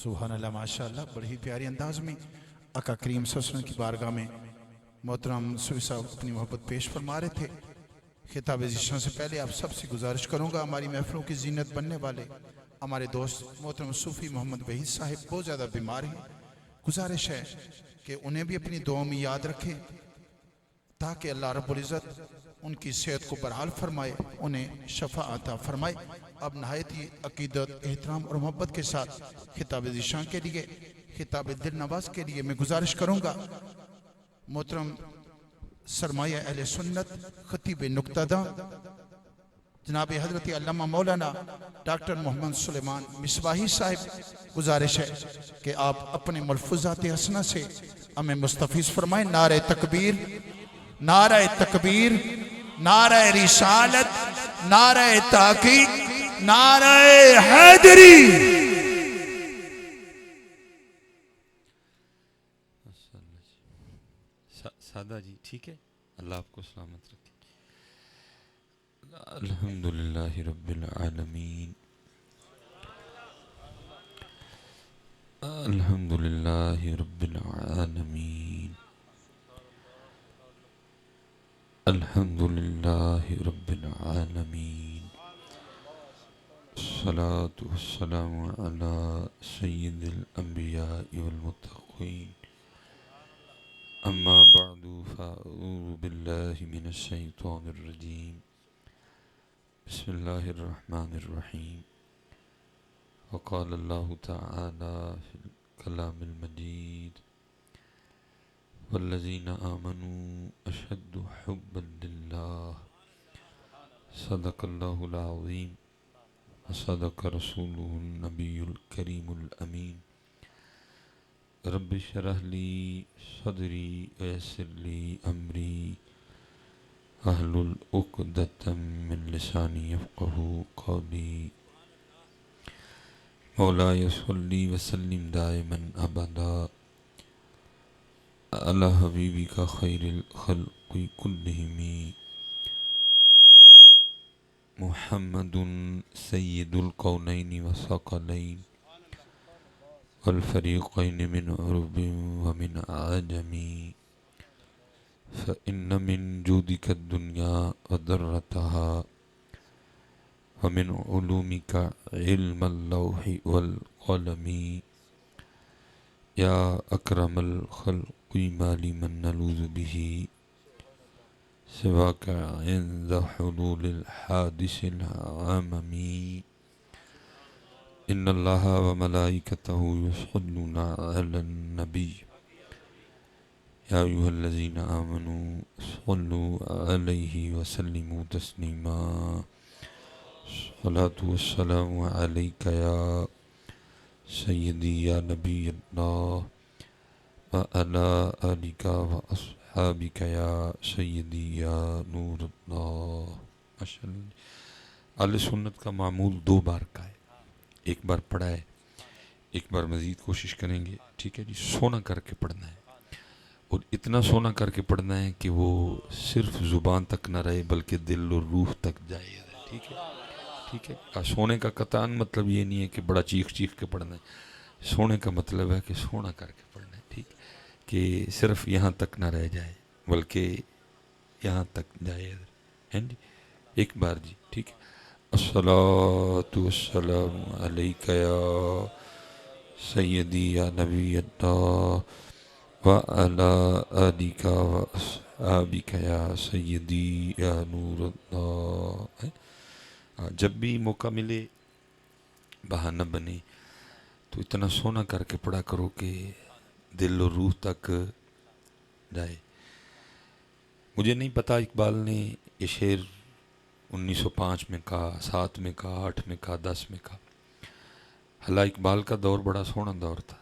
سبحان اللہ ماشاءاللہ، بڑی پیاری انداز میں آقا کریم صلی اللہ علیہ وسلم کی بارگاہ میں محترم صوفی صاحب اپنی محبت پیش فرما رہے تھے۔ خطاب ذیشان سے پہلے آپ سب سے گزارش کروں گا، ہماری محفلوں کی زینت بننے والے ہمارے دوست محترم صوفی محمد وحید صاحب بہت زیادہ بیمار ہیں۔ گزارش ہے کہ انہیں بھی اپنی دعاؤں میں یاد رکھیں تاکہ اللہ رب العزت ان کی صحت کو بحال فرمائے، انہیں شفا عطا فرمائے۔ اب نہایت ہی عقیدت، احترام اور محبت کے ساتھ خطاب ذیشان کے لیے، خطاب دل نواز کے لیے میں گزارش کروں گا محترم سرمایہ اہل سنت خطیب نکتہ داں جناب حضرت علامہ مولانا ڈاکٹر محمد سلیمان مصباحی صاحب، گزارش ہے کہ آپ اپنے ملفوظات حسنہ سے ہمیں مستفیض فرمائیں۔ نعرہ تکبیر، نعرہ تکبیر، نعرہ رسالت، نعرہ تحقیق، نعرہ حیدری۔ سادہ جی ٹھیک ہے، اللہ آپ کو سلامت رکھے۔ الحمدللہ رب العالمین، الحمدللہ رب العالمین، الحمدللہ رب العالمین، الصلاة والسلام علی سید الانبیاء والمتقین، اما بعد فاعوذ باللہ من الشیطان الرجیم، بسم اللہ الرحمن الرحیم۔ وقال اللہ تعالی فی الکلام المجید، والذین آمنوا اشد حبا للہ، صدق اللہ العظیم وصدق رسولہ النبی الکریم الامین۔ رب اشرح لی صدری ویسر لی امری واحلل عقدۃ من لسانی یفقہوا قولی۔ مولاي صلی وسلم دائما ابدا علی حبیبک خیر الخلق کلہم، محمد سید الکونین والثقلین والفریقین من عرب ومن عجم، فإن من جودك الدنيا وضرتها، ومن علومك علم اللوح والقلم، يا أكرم الخلق ما لمن نلوذ به سواك عند حلول الحادث العمم، إن الله وملائكته يصلون على النبي، يا أيها الذين آمنوا صلوا عليه وسلموا تسليما، الصلاة والسلام عليك يا سيدي يا نبي الله، وعلى آلك وأصحابك يا سيدي يا نور الله۔ اہل سنت کا معمول دو بار کا ہے، ایک بار پڑھا ہے، ایک بار مزید کوشش کریں گے، ٹھیک ہے جی، سونا کر کے پڑھنا ہے، اور اتنا سونا کر کے پڑھنا ہے کہ وہ صرف زبان تک نہ رہے بلکہ دل اور روح تک جائے، ٹھیک ہے ٹھیک ہے۔ سونے کا قطعاً مطلب یہ نہیں ہے کہ بڑا چیخ چیخ کے پڑھنا ہے، سونے کا مطلب ہے کہ سونا کر کے پڑھنا ہے، ٹھیک ہے، کہ صرف یہاں تک نہ رہ جائے بلکہ یہاں تک جائے، ہیں جی۔ ایک بار جی، ٹھیک ہے۔ الصلاۃ والسلام علیک یا سیدی یا نبی اللہ، وعلی آلک واصحابک یا سیدی یا نور اللہ۔ جب بھی موقع ملے، بہانہ بنے، تو اتنا سونا کر کے پڑھا کرو کہ دل اور روح تک جائے۔ مجھے نہیں پتا اقبال نے یہ شعر 1905 میں کہا، 7 میں کہا، 8 میں کہا، 10 میں کہا۔ حالانکہ اقبال کا دور بڑا سونا دور تھا،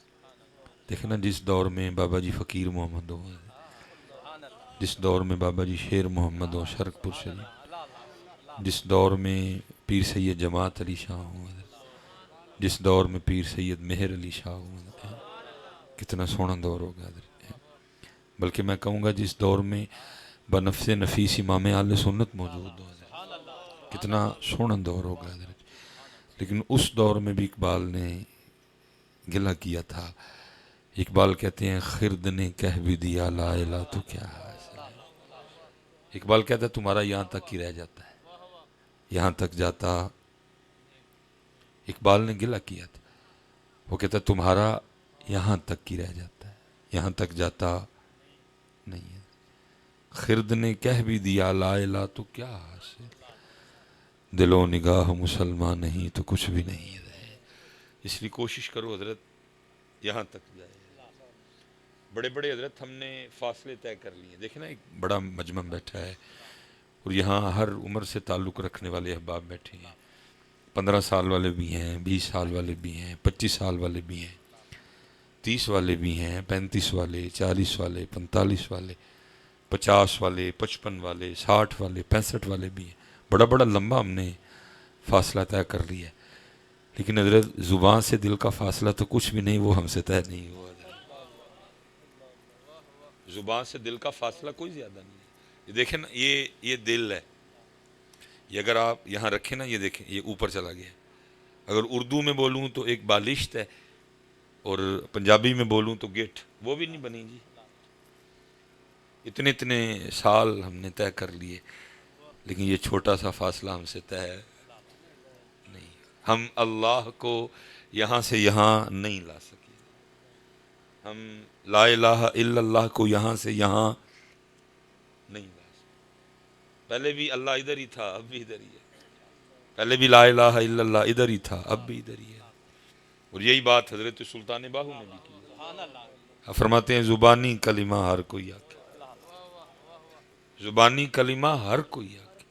دیکھنا جس دور میں بابا جی فقیر محمد ہوں، جس دور میں بابا جی شیر محمد ہوں شرک پور شریف، جس دور میں پیر سید جماعت علی شاہ ہوں، جس دور میں پیر سید مہر علی شاہ ہوں، کتنا سونا دور ہوگا حضرت۔ بلکہ میں کہوں گا جس دور میں بنفس نفیس امام اہل سنت موجود ہو، کتنا سونا دور ہوگا حضرت۔ لیکن اس دور میں بھی اقبال نے گلہ کیا تھا. اقبال کہتے ہیں خرد نے کہہ بھی دیا لا الہ تو کیا حاصل ہے. اقبال کہتا ہے تمہارا یہاں تک ہی رہ جاتا ہے, یہاں تک جاتا. اقبال نے گلہ کیا تھا, وہ کہتا ہے تمہارا یہاں تک ہی رہ جاتا ہے, یہاں تک جاتا نہیں ہے. خرد نے کہہ بھی دیا لا الہ تو کیا حاصل, دل و نگاہ مسلمان نہیں تو کچھ بھی نہیں رہے. اس لیے کوشش کرو حضرت یہاں تک جائے. بڑے بڑے حضرت ہم نے فاصلے طے کر لیے. دیکھیں نا ایک بڑا مجمع بیٹھا ہے اور یہاں ہر عمر سے تعلق رکھنے والے احباب بیٹھے ہیں. 15 سال والے بھی ہیں, 20 سال والے بھی ہیں, 25 سال والے بھی ہیں, 30 والے بھی ہیں, 35 والے, 40 والے, 45 والے, 50 والے, 55 والے, 60 والے, 65 والے بھی ہیں. بڑا بڑا لمبا ہم نے فاصلہ طے کر لیا ہے. لیکن حضرت زبان سے دل کا فاصلہ تو کچھ بھی نہیں, وہ ہم سے طے نہیں ہوا. زبان سے دل کا فاصلہ کوئی زیادہ نہیں ہے. یہ دیکھیں نا, یہ دل ہے, یہ اگر آپ یہاں رکھیں نا, یہ دیکھیں یہ اوپر چلا گیا. اگر اردو میں بولوں تو ایک بالشت ہے, اور پنجابی میں بولوں تو گٹھ, وہ بھی نہیں بنی جی. اتنے اتنے سال ہم نے طے کر لیے, لیکن یہ چھوٹا سا فاصلہ ہم سے طے نہیں. ہم اللہ کو یہاں سے یہاں نہیں لا سکے. ہم لا الہ الا اللہ کو یہاں سے یہاں نہیں لا سکتے. پہلے بھی اللہ ادھر ہی تھا, اب بھی ادھر ہی ہے. پہلے بھی لا الہ الا اللہ ادھر ہی تھا, اب بھی ادھر ہی ہے. اور یہی بات حضرت سلطان باہو نے بھی کی. فرماتے ہیں زبانی کلمہ ہر کوئی آکے, زبانی کلمہ ہر کوئی آکے,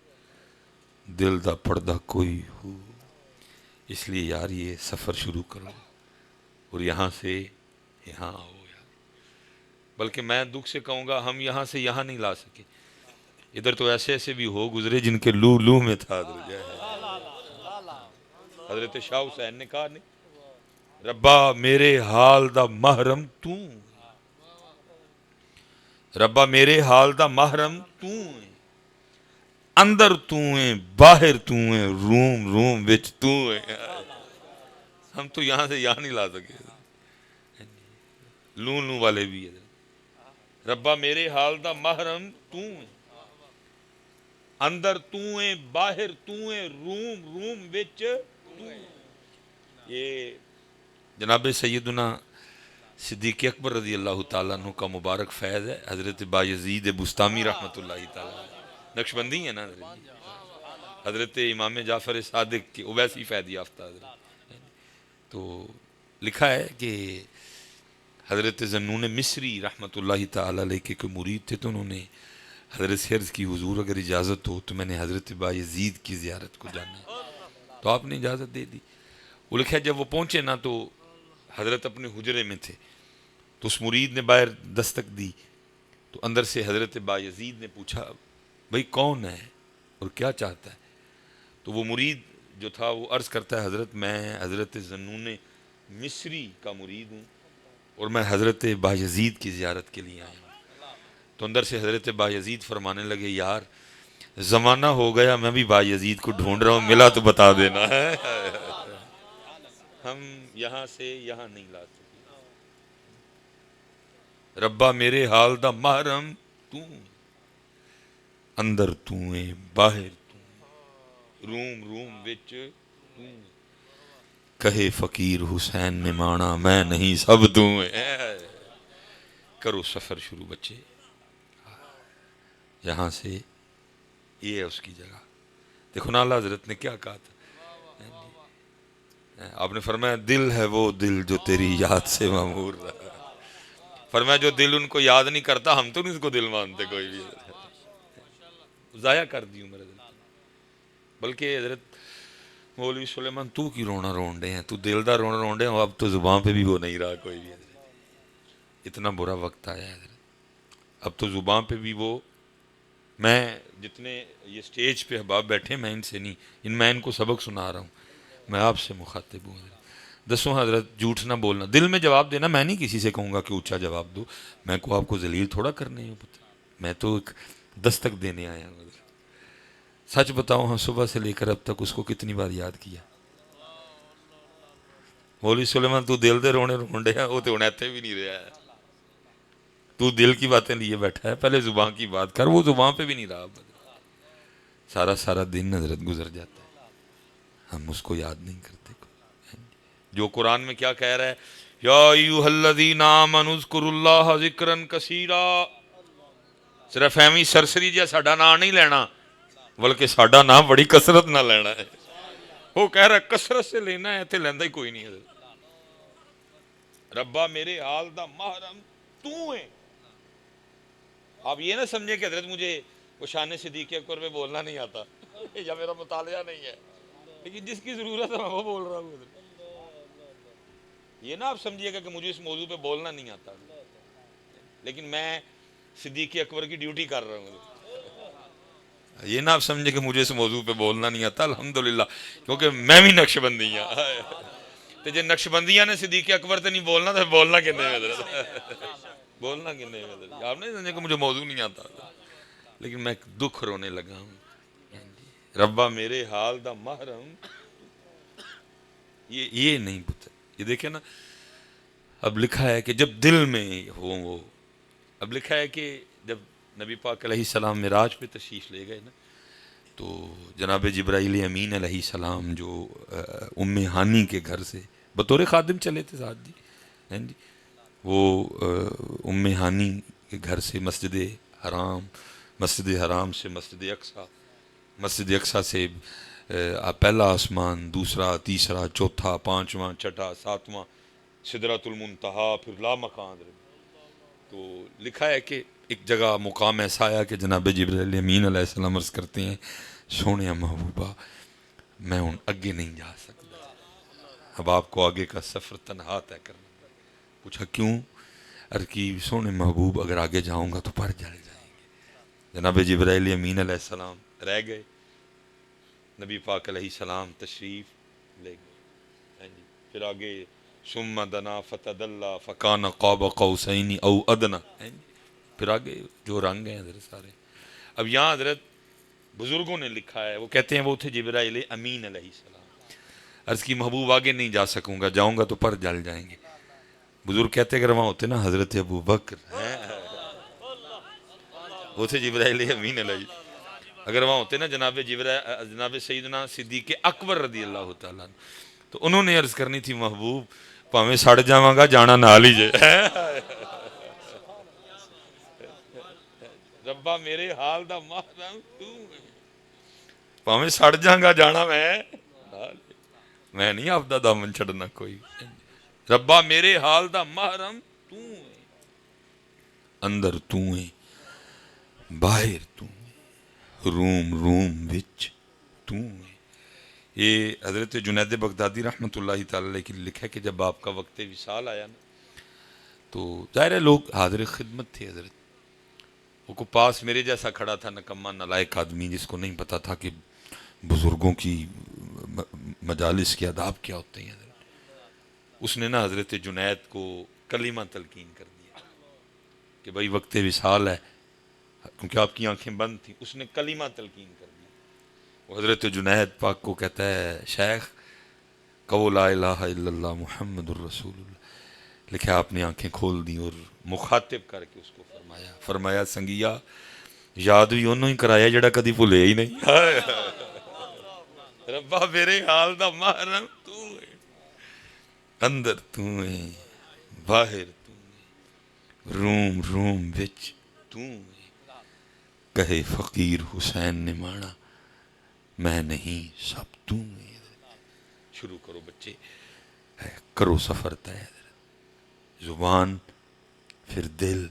دل دا پردہ کوئی ہو. اس لیے یار یہ سفر شروع کرو اور یہاں سے یہاں آؤ یار. بلکہ میں دکھ سے کہوں گا ہم یہاں سے یہاں نہیں لا سکے. ادھر تو ایسے ایسے بھی ہو گزرے جن کے لو لو میں تھا. حضرت شاہ حسین نے کہا نہیں, ربا میرے حال دا محرم تو, ربا میرے حال دا محرم تو, اندر تو ہے باہر تو ہے, روم روم وچ تو ہے. ہم تو یہاں سے یہاں نہیں لا سکے. لوں لوں والے بھی ہے. ربا میرے حال دا محرم تو ہے, اندر تو ہے باہر تو ہے, روم روم وچ تو ہے. یہ جناب سیدنا صدیق اکبر رضی اللہ تعالیٰ عنہ کا مبارک فیض ہے. حضرت بایزید بستامی رحمۃ اللہ تعالیٰ نقشبندی ہے نا حضرت امام جعفر صادق کے اویسی فیض یافتہ حضرت. تو لکھا ہے کہ حضرت ذنون مصری رحمۃ اللہ تعالیٰ علیہ کے کوئی مرید تھے, تو انہوں نے حضرت سے عرض کی حضور اگر اجازت ہو تو میں نے حضرت بایزید کی زیارت کو جانا ہے. تو آپ نے اجازت دے دی. وہ لکھا ہے جب وہ پہنچے نا تو حضرت اپنے حجرے میں تھے, تو اس مرید نے باہر دستک دی, تو اندر سے حضرت بایزید نے پوچھا بھئی کون ہے اور کیا چاہتا ہے. تو وہ مرید جو تھا وہ عرض کرتا ہے حضرت میں حضرت ذنون مصری کا مرید ہوں اور میں حضرت بایزید کی زیارت کے لیے آیا ہوں. تو اندر سے حضرت بایزید فرمانے لگے یار زمانہ ہو گیا, میں بھی بایزید کو ڈھونڈ رہا ہوں, ملا تو بتا دینا ہے. ہم یہاں سے یہاں نہیں لا سکتے. ربا میرے حال دا محرم تو, اندر تو ہے باہر تو, روم روم وچ تو, کہے فقیر حسین نے مانا میں نہیں سب تو ہے. کرو سفر شروع بچے, یہاں سے یہ ہے اس کی جگہ. دیکھو نا اللہ حضرت نے کیا کہا تھا, آپ نے فرمایا دل ہے وہ دل جو تیری یاد سے معمور رہا. فرمایا جو دل ان کو یاد نہیں کرتا ہم تو نہیں اس کو دل مانتے کوئی بھی. ضائع کر دی عمر حضرت. بلکہ حضرت مولوی سلیمان تو کی رونا رون رہے ہیں, تو دل دا رونا رون رہے ہیں, اب تو زبان پہ بھی وہ نہیں رہا کوئی بھی. اتنا برا وقت آیا ہے حضرت, اب تو زبان پہ بھی وہ, میں جتنے یہ سٹیج پہ احباب بیٹھے میں ان سے نہیں, میں ان کو سبق سنا رہا ہوں, میں آپ سے مخاطب ہوں حضرت. دسوں حضرت جھوٹ نہ بولنا, دل میں جواب دینا. میں نہیں کسی سے کہوں گا کہ اونچا جواب دو, میں کو آپ کو ذلیل تھوڑا کرنے ہوں, میں تو ایک دستک دینے آیا ہوں. سچ بتاؤں ہاں صبح سے لے کر اب تک اس کو کتنی بار یاد کیا, ਮੌਲਵੀ ਸੁਲੇਮਾਨ ਤੂੰ ਦਿਲ ਦੇ ਰੋਣੇ ਰੋਣ ਡਿਆ, وہ تو ਇੱਥੇ بھی نہیں رہا ہے. تو دل کی باتیں لیے بیٹھا ہے, پہلے زبان کی بات کر. وہ زبان پہ بھی نہیں رہا. سارا سارا دن حضرت گزر جاتا ہے, ہم اس کو یاد نہیں کرتے. جو قرآن میں کیا کہہ رہا ہے, یا ایھا الذین آمنوا اذکروا اللہ ذکرا کثیرا. صرف ایویں سرسری جہا ساڈا نام نہیں لینا, بلکہ ساڈا نام بڑی کثرت نہ لینا ہے. وہ کہہ رہا ہے کثرت سے لینا ہے, تے لینا ہی کوئی نہیں ہے. ربا میرے حال دا محرم تو ہے. آپ یہ نہ سمجھے کہ حضرت مجھے وہ شان صدیق اکبر میں بولنا نہیں آتا یا میرا مطالعہ نہیں ہے, لیکن جس کی ضرورت ہے میں وہ بول رہا ہوں. یہ نہ آپ سمجھیے گا کہ مجھے اس موضوع پہ بولنا نہیں آتا, لیکن میں صدیق اکبر کی ڈیوٹی کر رہا ہوں. یہ نہ آپ سمجھے کہ مجھے اس موضوع پہ بولنا نہیں آتا, الحمدللہ, کیونکہ میں بھی نقش بندی ہوں. تو جی نقش بندیاں نے صدیق اکبر تے نہیں بولنا تو بولنا کہنے بولنا کہنے. آپ نہیں سمجھے کہ مجھے موضوع نہیں آتا, لیکن میں دکھ رونے لگا ہوں. ربا میرے حال دا محرم, یہ نہیں پتا. یہ دیکھیں نا, اب لکھا ہے کہ جب دل میں ہو وہ, اب لکھا ہے کہ جب نبی پاک علیہ السلام معراج پہ تشریف لے گئے نا, تو جناب جبرائیل امین علیہ السلام جو ام ہانی کے گھر سے بطور خادم چلے تھے ساتھ جی, وہ ام ہانی کے گھر سے مسجد حرام سے مسجد اقصیٰ سے پہلا آسمان, دوسرا, تیسرا, چوتھا, پانچواں, چھٹا, ساتواں, سدرۃ المنتہا, پھر لامکان. تو لکھا ہے کہ ایک جگہ مقام ایسا آیا کہ جناب جبرائیل امین علیہ السلام عرض کرتے ہیں, سونے محبوبہ میں ہوں اگے نہیں جا سکتا, اب آپ کو آگے کا سفر تنہا طے کرنا. پوچھا کیوں؟ عرض کی سونے محبوب اگر آگے جاؤں گا تو پر جل جائیں گے. جناب جبرائیل امین علیہ السلام رہ گئے, نبی پاک علیہ السلام تشریف لے گئے. پھر آگے ثم دنا فتدلی فکان قاب قوسین او ادنا, پھر آگے جو رنگ ہیں حضرت سارے. اب یہاں حضرت بزرگوں نے لکھا ہے, وہ کہتے ہیں وہ تھے جبرائیل امین علیہ السلام. عرض کی محبوب آگے نہیں جا سکوں گا, جاؤں گا تو پر جل جائیں گے. بزرگ کہتے ہیں اگر وہاں ہوتے نا حضرت ابو بکر, وہ تھے جبرائیل امین علیہ, اگر وہاں ہوتے نا جناب سیدنا صدیق اکبر رضی اللہ تعالیٰ, تو انہوں نے عرض کرنی تھی محبوب پاویں سڑ جاواں گا جانا نال ہی جے. ربا میرے حال دا محرم تو, پاویں سڑ جاں گا جانا میں نہیں آپ دا دامن چھڑنا کوئی. ربا میرے حال دا محرم تو ہے, اندر تو ہے باہر تو ہے, روم وچ تو ہے. یہ حضرت جنید بغدادی رحمۃ اللہ تعالی علیہ کی لکھا ہے کہ جب آپ کا وقت وصال آیا نا, تو ظاہر ہے لوگ حاضر خدمت تھے. حضرت وہ کو پاس میرے جیسا کھڑا تھا نکما نالائق آدمی, جس کو نہیں پتا تھا کہ بزرگوں کی مجالس کے آداب کیا ہوتے ہیں. حضرت اس نے نا حضرت جنید کو کلمہ تلقین کر دیا کہ بھائی وقت وصال ہے, کیونکہ آپ کی آنکھیں بند تھیں. اس نے کلمہ تلقین کر دیا. وہ حضرت جنید پاک کو کہتا ہے شیخ کہو لا الہ الا اللہ محمد الرسول اللہ. لکھا آپ نے آنکھیں کھول دی اور مخاطب کر کے اس کو فرمایا سنگیا یاد بھی انہوں ہی کرایا جڑا کدی بھولے ہی نہیں. ربا میرے حال دا محرم تو ہے, اندر تو ہے باہر تو ہے, روم وچ تو ہے. کہے فقیر حسین نے مانا میں نہیں سب تو ہے. شروع کرو بچے, کرو سفر طے. زبان پھر دل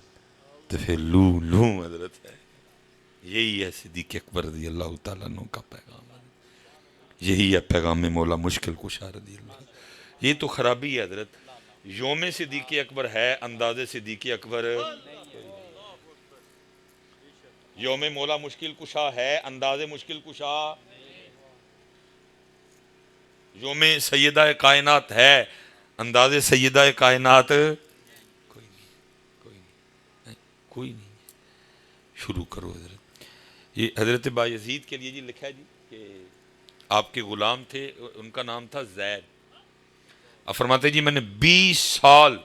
تو پھر لو حضرت ہے. یہی ہے صدیق اکبر رضی اللہ تعالیٰ عنہ کا پیغام, یہی ہے پیغام مولا مشکل کشا رضی اللہ. یہ تو خرابی ہے حضرت, یوم صدیق اکبر ہے, انداز صدیق اکبر, یوم مولا مشکل کشا ہے, انداز مشکل کشا, یوم سیدہ کائنات ہے, انداز سیدہ کائنات کوئی نہیں. شروع کرو حضرت. یہ حضرت بایزید کے لیے جی لکھا ہے جی کہ آپ کے غلام تھے, ان کا نام تھا زید. اب فرماتے جی میں نے 20 سال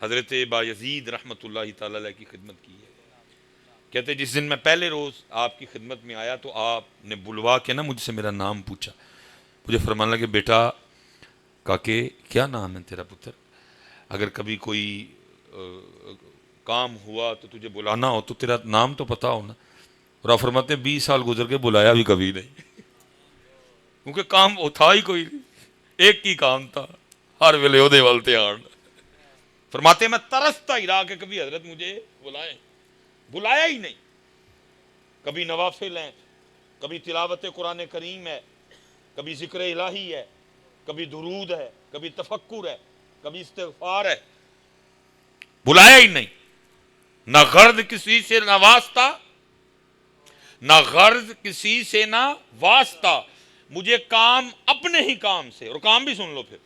حضرت بایزید رحمۃ اللہ تعالی علیہ کی خدمت کی ہے. کہتے جس دن میں پہلے روز آپ کی خدمت میں آیا تو آپ نے بلوا کے نا مجھ سے میرا نام پوچھا. مجھے فرمانے لگے بیٹا کاکے کیا نام ہے تیرا پتر, اگر کبھی کوئی کام ہوا تو تجھے بلانا ہو تو تیرا نام تو پتا ہو نا. اور آپ فرماتے 20 سال گزر کے بلایا بھی کبھی نہیں, کیونکہ کام وہ تھا ہی کوئی نہیں, ایک ہی کام تھا ہر ویلے اودے والتے آن. فرماتے میں ترستا ہی رہا کہ کبھی حضرت مجھے بلائیں, بلایا ہی نہیں. کبھی نوافل ہیں, کبھی تلاوت قرآن کریم ہے, کبھی ذکر الہی ہے, کبھی درود ہے, کبھی تفکر ہے, کبھی استغفار ہے, بلایا ہی نہیں. نہ غرض کسی سے نہ واسطہ, نہ غرض کسی سے نہ واسطہ, مجھے کام اپنے ہی کام سے, اور کام بھی سن لو پھر,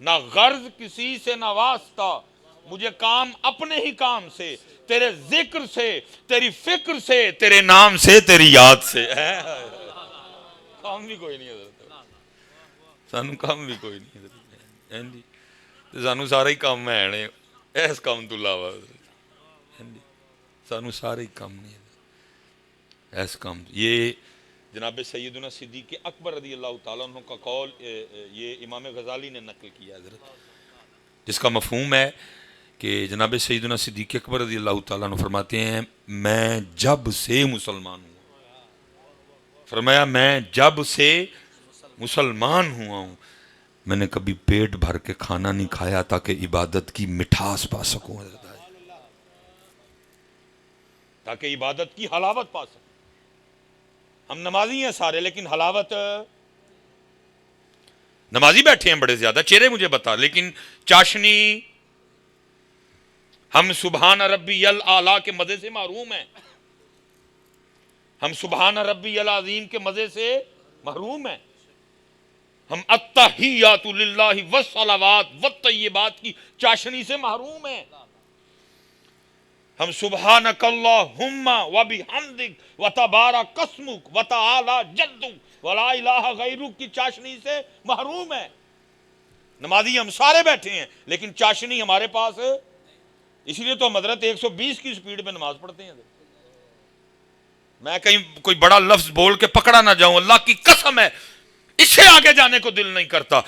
نہ غرض کسی سے نہ واسطہ, مجھے کام اپنے ہی کام سے, تیرے ذکر سے, تیری فکر سے, تیرے نام سے, تیری یاد سے. کام بھی کوئی نہیں حضرت, سانو کام بھی کوئی نہیں حضرت, سانو سارا ہی کام ہے اس کام تو علاوہ, سانو سارے ہی کام نہیں ایس کام. یہ جناب سیدنا صدیق اکبر رضی اللہ تعالیٰ عنہ کا قول یہ امام غزالی نے نقل کیا حضرت, جس کا مفہوم ہے کہ جناب سیدنا صدیق اکبر رضی اللہ تعالیٰ عنہ فرماتے ہیں میں جب سے مسلمان ہوں, فرمایا میں جب سے مسلمان ہوا ہوں میں نے کبھی پیٹ بھر کے کھانا نہیں کھایا تاکہ عبادت کی مٹھاس پا سکوں حضرت, تاکہ عبادت کی حلاوت پا سکوں. ہم نمازی ہیں سارے, لیکن حلاوت, نمازی بیٹھے ہیں بڑے زیادہ, چہرے مجھے بتا, لیکن چاشنی, ہم سبحان ربی الاعلیٰ کے مزے سے محروم ہیں, ہم سبحان ربی العظیم کے مزے سے محروم ہیں, ہم التحیات للہ والصلوات والطیبات کی چاشنی سے محروم ہیں, ہم سبحانک اللہم وبحمدک وتبارک اسمک وتعالی جدک ولا الہ غیرک کی چاشنی سے محروم ہیں. نمازی ہم سارے بیٹھے ہیں لیکن چاشنی ہمارے پاس, اس لیے تو ہم حضرت 120 کی سپیڈ میں نماز پڑھتے ہیں. میں کہیں کوئی بڑا لفظ بول کے پکڑا نہ جاؤں, اللہ کی قسم ہے اس سے آگے جانے کو دل نہیں کرتا.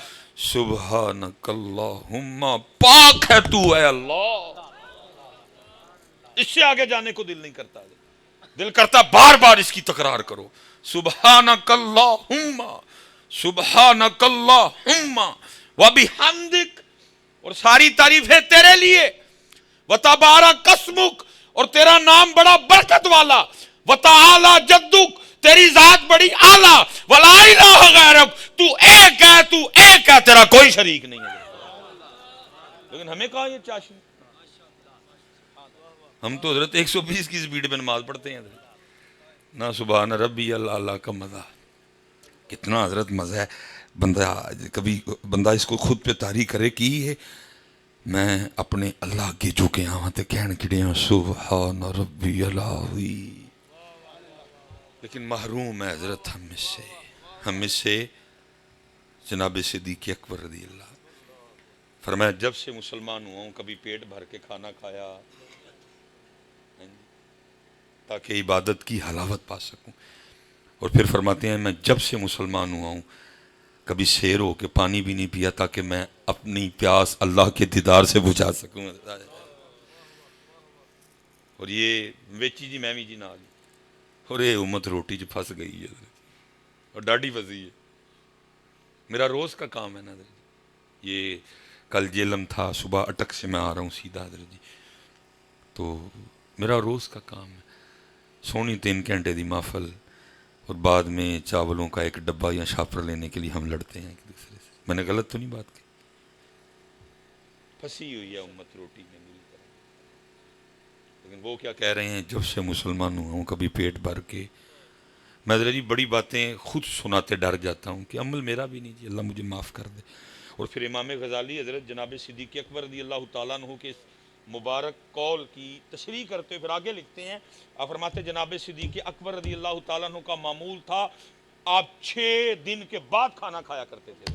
سبحانک اللہم, پاک ہے تو اے اللہ, اس سے آگے جانے کو دل نہیں کرتا, دل کرتا بار بار اس کی تکرار کرو. سبحانک اللہم, سبحانک اللہم وبحمدک, اور ساری تعریفیں تیرے لیے, وتبارک اسمک, اور تیرا نام بڑا برکت والا, وتعالی جدک, تیری ذات بڑی اعلیٰ, ولا الہ غیرک, تو ایک ہے, تو ایک ہے, تیرا کوئی شریک نہیں ہے. لیکن ہمیں کہا یہ چاشنی, ہم تو حضرت 120 کی سپیڈ میں نماز پڑھتے ہیں حضرت. نہ سبحان ربی اللہ کا مزہ, کتنا حضرت مزہ ہے, بندہ اس کو خود پہ طاری کرے کی ہے. میں اپنے اللہ کے جھکے آواں تے کہن کڑے ہوں سبحان ربی اللہ, لیکن محروم ہے حضرت ہم اس سے جناب صدیق اکبر رضی اللہ. فرمایا جب سے مسلمان ہوا ہوں کبھی پیٹ بھر کے کھانا کھایا تاکہ عبادت کی حلاوت پا سکوں. اور پھر فرماتے ہیں میں جب سے مسلمان ہوا ہوں کبھی سیر ہو کے پانی بھی نہیں پیا تاکہ میں اپنی پیاس اللہ کے دیدار سے بجھا سکوں. اور یہ ویچی جی میں بھی جی نال, اور یہ امت روٹی جو پھنس گئی ہے اور ڈاڈی پھنسی ہے. میرا روز کا کام ہے نا حضرت, یہ کل جیلم تھا, صبح اٹک سے میں آ رہا ہوں سیدھا حضرت جی, تو میرا روز کا کام ہے سونی 3 گھنٹے دی محفل, اور بعد میں چاولوں کا ایک ڈبہ یا شاپر لینے کے لیے ہم لڑتے ہیں ایک دوسرے سے. میں نے غلط تو نہیں بات کی؟ پھنسی ہوئی ہے امت روٹی میں میری طرح. لیکن وہ کیا کہہ رہے ہیں جب سے مسلمان ہوا ہوں کبھی پیٹ بھر کے. میں حضرت جی بڑی باتیں خود سناتے ڈر جاتا ہوں کہ عمل میرا بھی نہیں جی, اللہ مجھے معاف کر دے. اور پھر امام غزالی حضرت جناب صدیق اکبر رضی اللہ تعالیٰ عنہ کے مبارک قول کی تشریح کرتے پھر آگے لکھتے ہیں, آپ فرماتے جناب صدیق اکبر رضی اللہ تعالیٰ عنہ کا معمول تھا آپ 6 دن کے بعد کھانا کھایا کرتے تھے.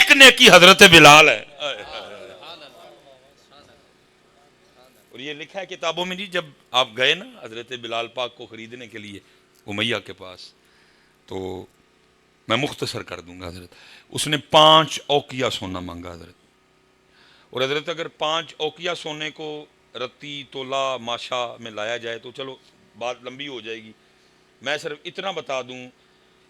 ایک نیکی حضرت بلال ہے. اور یہ لکھا ہے کتابوں میں جی، جب آپ گئے نا حضرت بلال پاک کو خریدنے کے لیے امیہ کے پاس، تو میں مختصر کر دوں گا حضرت، اس نے 5 اوقیہ سونا مانگا حضرت. اور حضرت اگر 5 اوقیہ سونے کو رتی تولہ ماشا میں لایا جائے تو چلو بات لمبی ہو جائے گی. میں صرف اتنا بتا دوں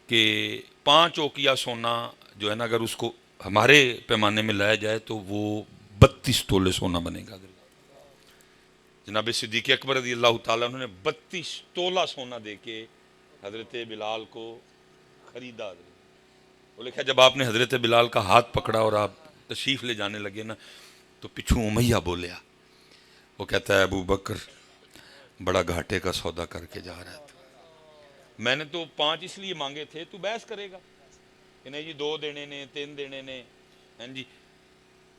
کہ 5 اوقیہ سونا جو ہے نا، اگر اس کو ہمارے پیمانے میں لایا جائے تو وہ 32 تولے سونا بنے گا. جناب صدیق اکبر رضی اللہ تعالیٰ عنہ نے 32 تولہ سونا دے کے حضرت بلال کو خریدا. وہ لکھا جب آپ نے حضرت بلال کا ہاتھ پکڑا اور آپ تشریف لے جانے لگے نا، تو پچھوں امیہ بولیا. وہ کہتا ہے ابو بکر بڑا گھاٹے کا سودا کر کے جا رہا تھا. میں نے تو 5 اس لیے مانگے تھے، تو بحث کرے گا کہ نہیں جی 2 دینے نے 3 دینے نے، ہیں جی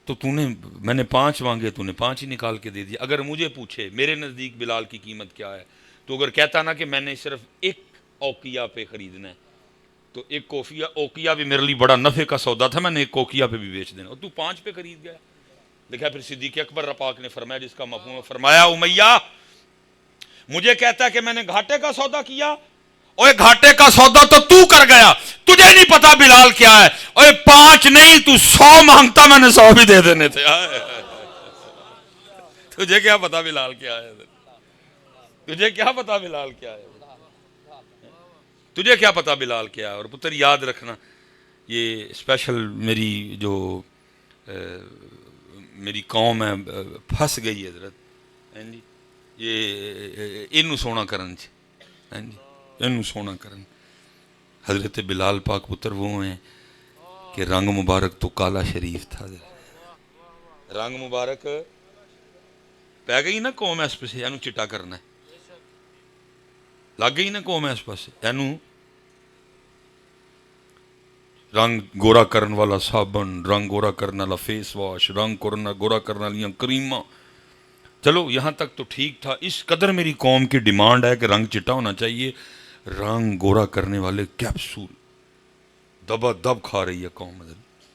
تو میں نے 5 مانگے، تو نے 5 ہی نکال کے دے دیا. اگر مجھے پوچھے میرے نزدیک بلال کی قیمت کیا ہے، تو اگر کہتا نا کہ میں نے صرف ایک اوقیہ پہ خریدنا ہے، تو ایک اوقیہ بھی میرے لیے بڑا نفع کا سودا تھا، میں نے ایک اوقیہ پہ بھی بیچ دینا، اور تو 5 پہ خرید گیا. دیکھا پھر صدیق اکبر پاک نے فرمایا، جس کا مفہوم ہے، فرمایا امیہ مجھے کہتا ہے کہ میں نے گھاٹے کا سودا کیا، اوے گھاٹے کا سودا تو کر گیا، تجھے نہیں پتا بلال کیا ہے. اوے 5 نہیں تو 100 مانگتا، میں نے 100 بھی دے دینے تھے. تجھے کیا پتا بلال کیا ہے، تجھے کیا پتا بلال کیا ہے، تجھے کیا پتا بلال کیا ہے. اور پتر یاد رکھنا، یہ اسپیشل میری جو میری قوم ہے پھنس گئی حضرت، یہ اینو سونا کرن چ، اینو سونا کرن. حضرت بلال پاک پتر وہ ہیں کہ رنگ مبارک تو کالا شریف تھا. رنگ مبارک پہ گئی نا قوم اس پہ سے، اینو چٹا کرنا ہے، لگ گئی نا قوم اس پاس، اینو رنگ گورا کرن والا صابن، رنگ گورا کرن والا فیس واش، رنگ گورا کرن والی کریماں. چلو یہاں تک تو ٹھیک تھا. اس قدر میری قوم کی ڈیمانڈ ہے کہ رنگ چٹا ہونا چاہیے، رنگ گورا کرنے والے کیپسول دبا دب کھا رہی ہے قوم.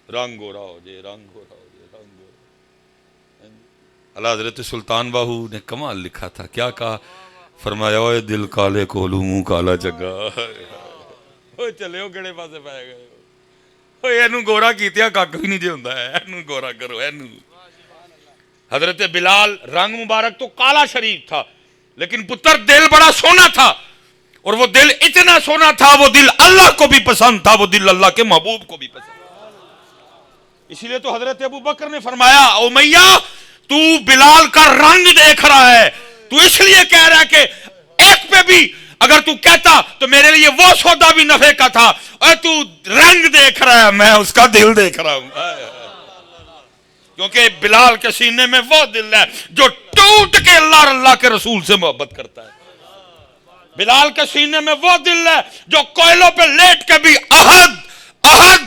رنگ گورا ہو جائے، رنگ گورا ہو جائے، رنگ گورا. اللہ حضرت سلطان باہو نے کمال لکھا تھا، کیا کہا؟ فرمایا اوے دل کالے کولو منہ کالا چگا. اوے چلے ہو کہڑے پاسے پہ گئے، اوے اینو گورا کیتیا کک بھی نہیں جے ہوندا ہے، اینو گورا کرو اینو. حضرت بلال رنگ مبارک تو کالا شریف تھا، لیکن پتر دل بڑا سونا تھا. اور وہ دل اتنا سونا تھا، وہ دل اللہ کو بھی پسند تھا، وہ دل اللہ کے محبوب کو بھی پسند تھا. اسی لیے تو حضرت ابو بکر نے فرمایا امیہ تو بلال کا رنگ دیکھ رہا ہے، تو اس لیے کہہ رہا ہے کہ ایک پہ بھی اگر تو کہتا تو میرے لیے وہ سودا بھی نفع کا تھا، اور تو رنگ دیکھ رہا ہے، میں اس کا دل دیکھ رہا ہوں. کیونکہ بلال کے سینے میں وہ دل ہے جو ٹوٹ کے اللہ اور اللہ کے رسول سے محبت کرتا ہے. بلال کے سینے میں وہ دل ہے جو کوئلوں پہ لیٹ کے بھی احد احد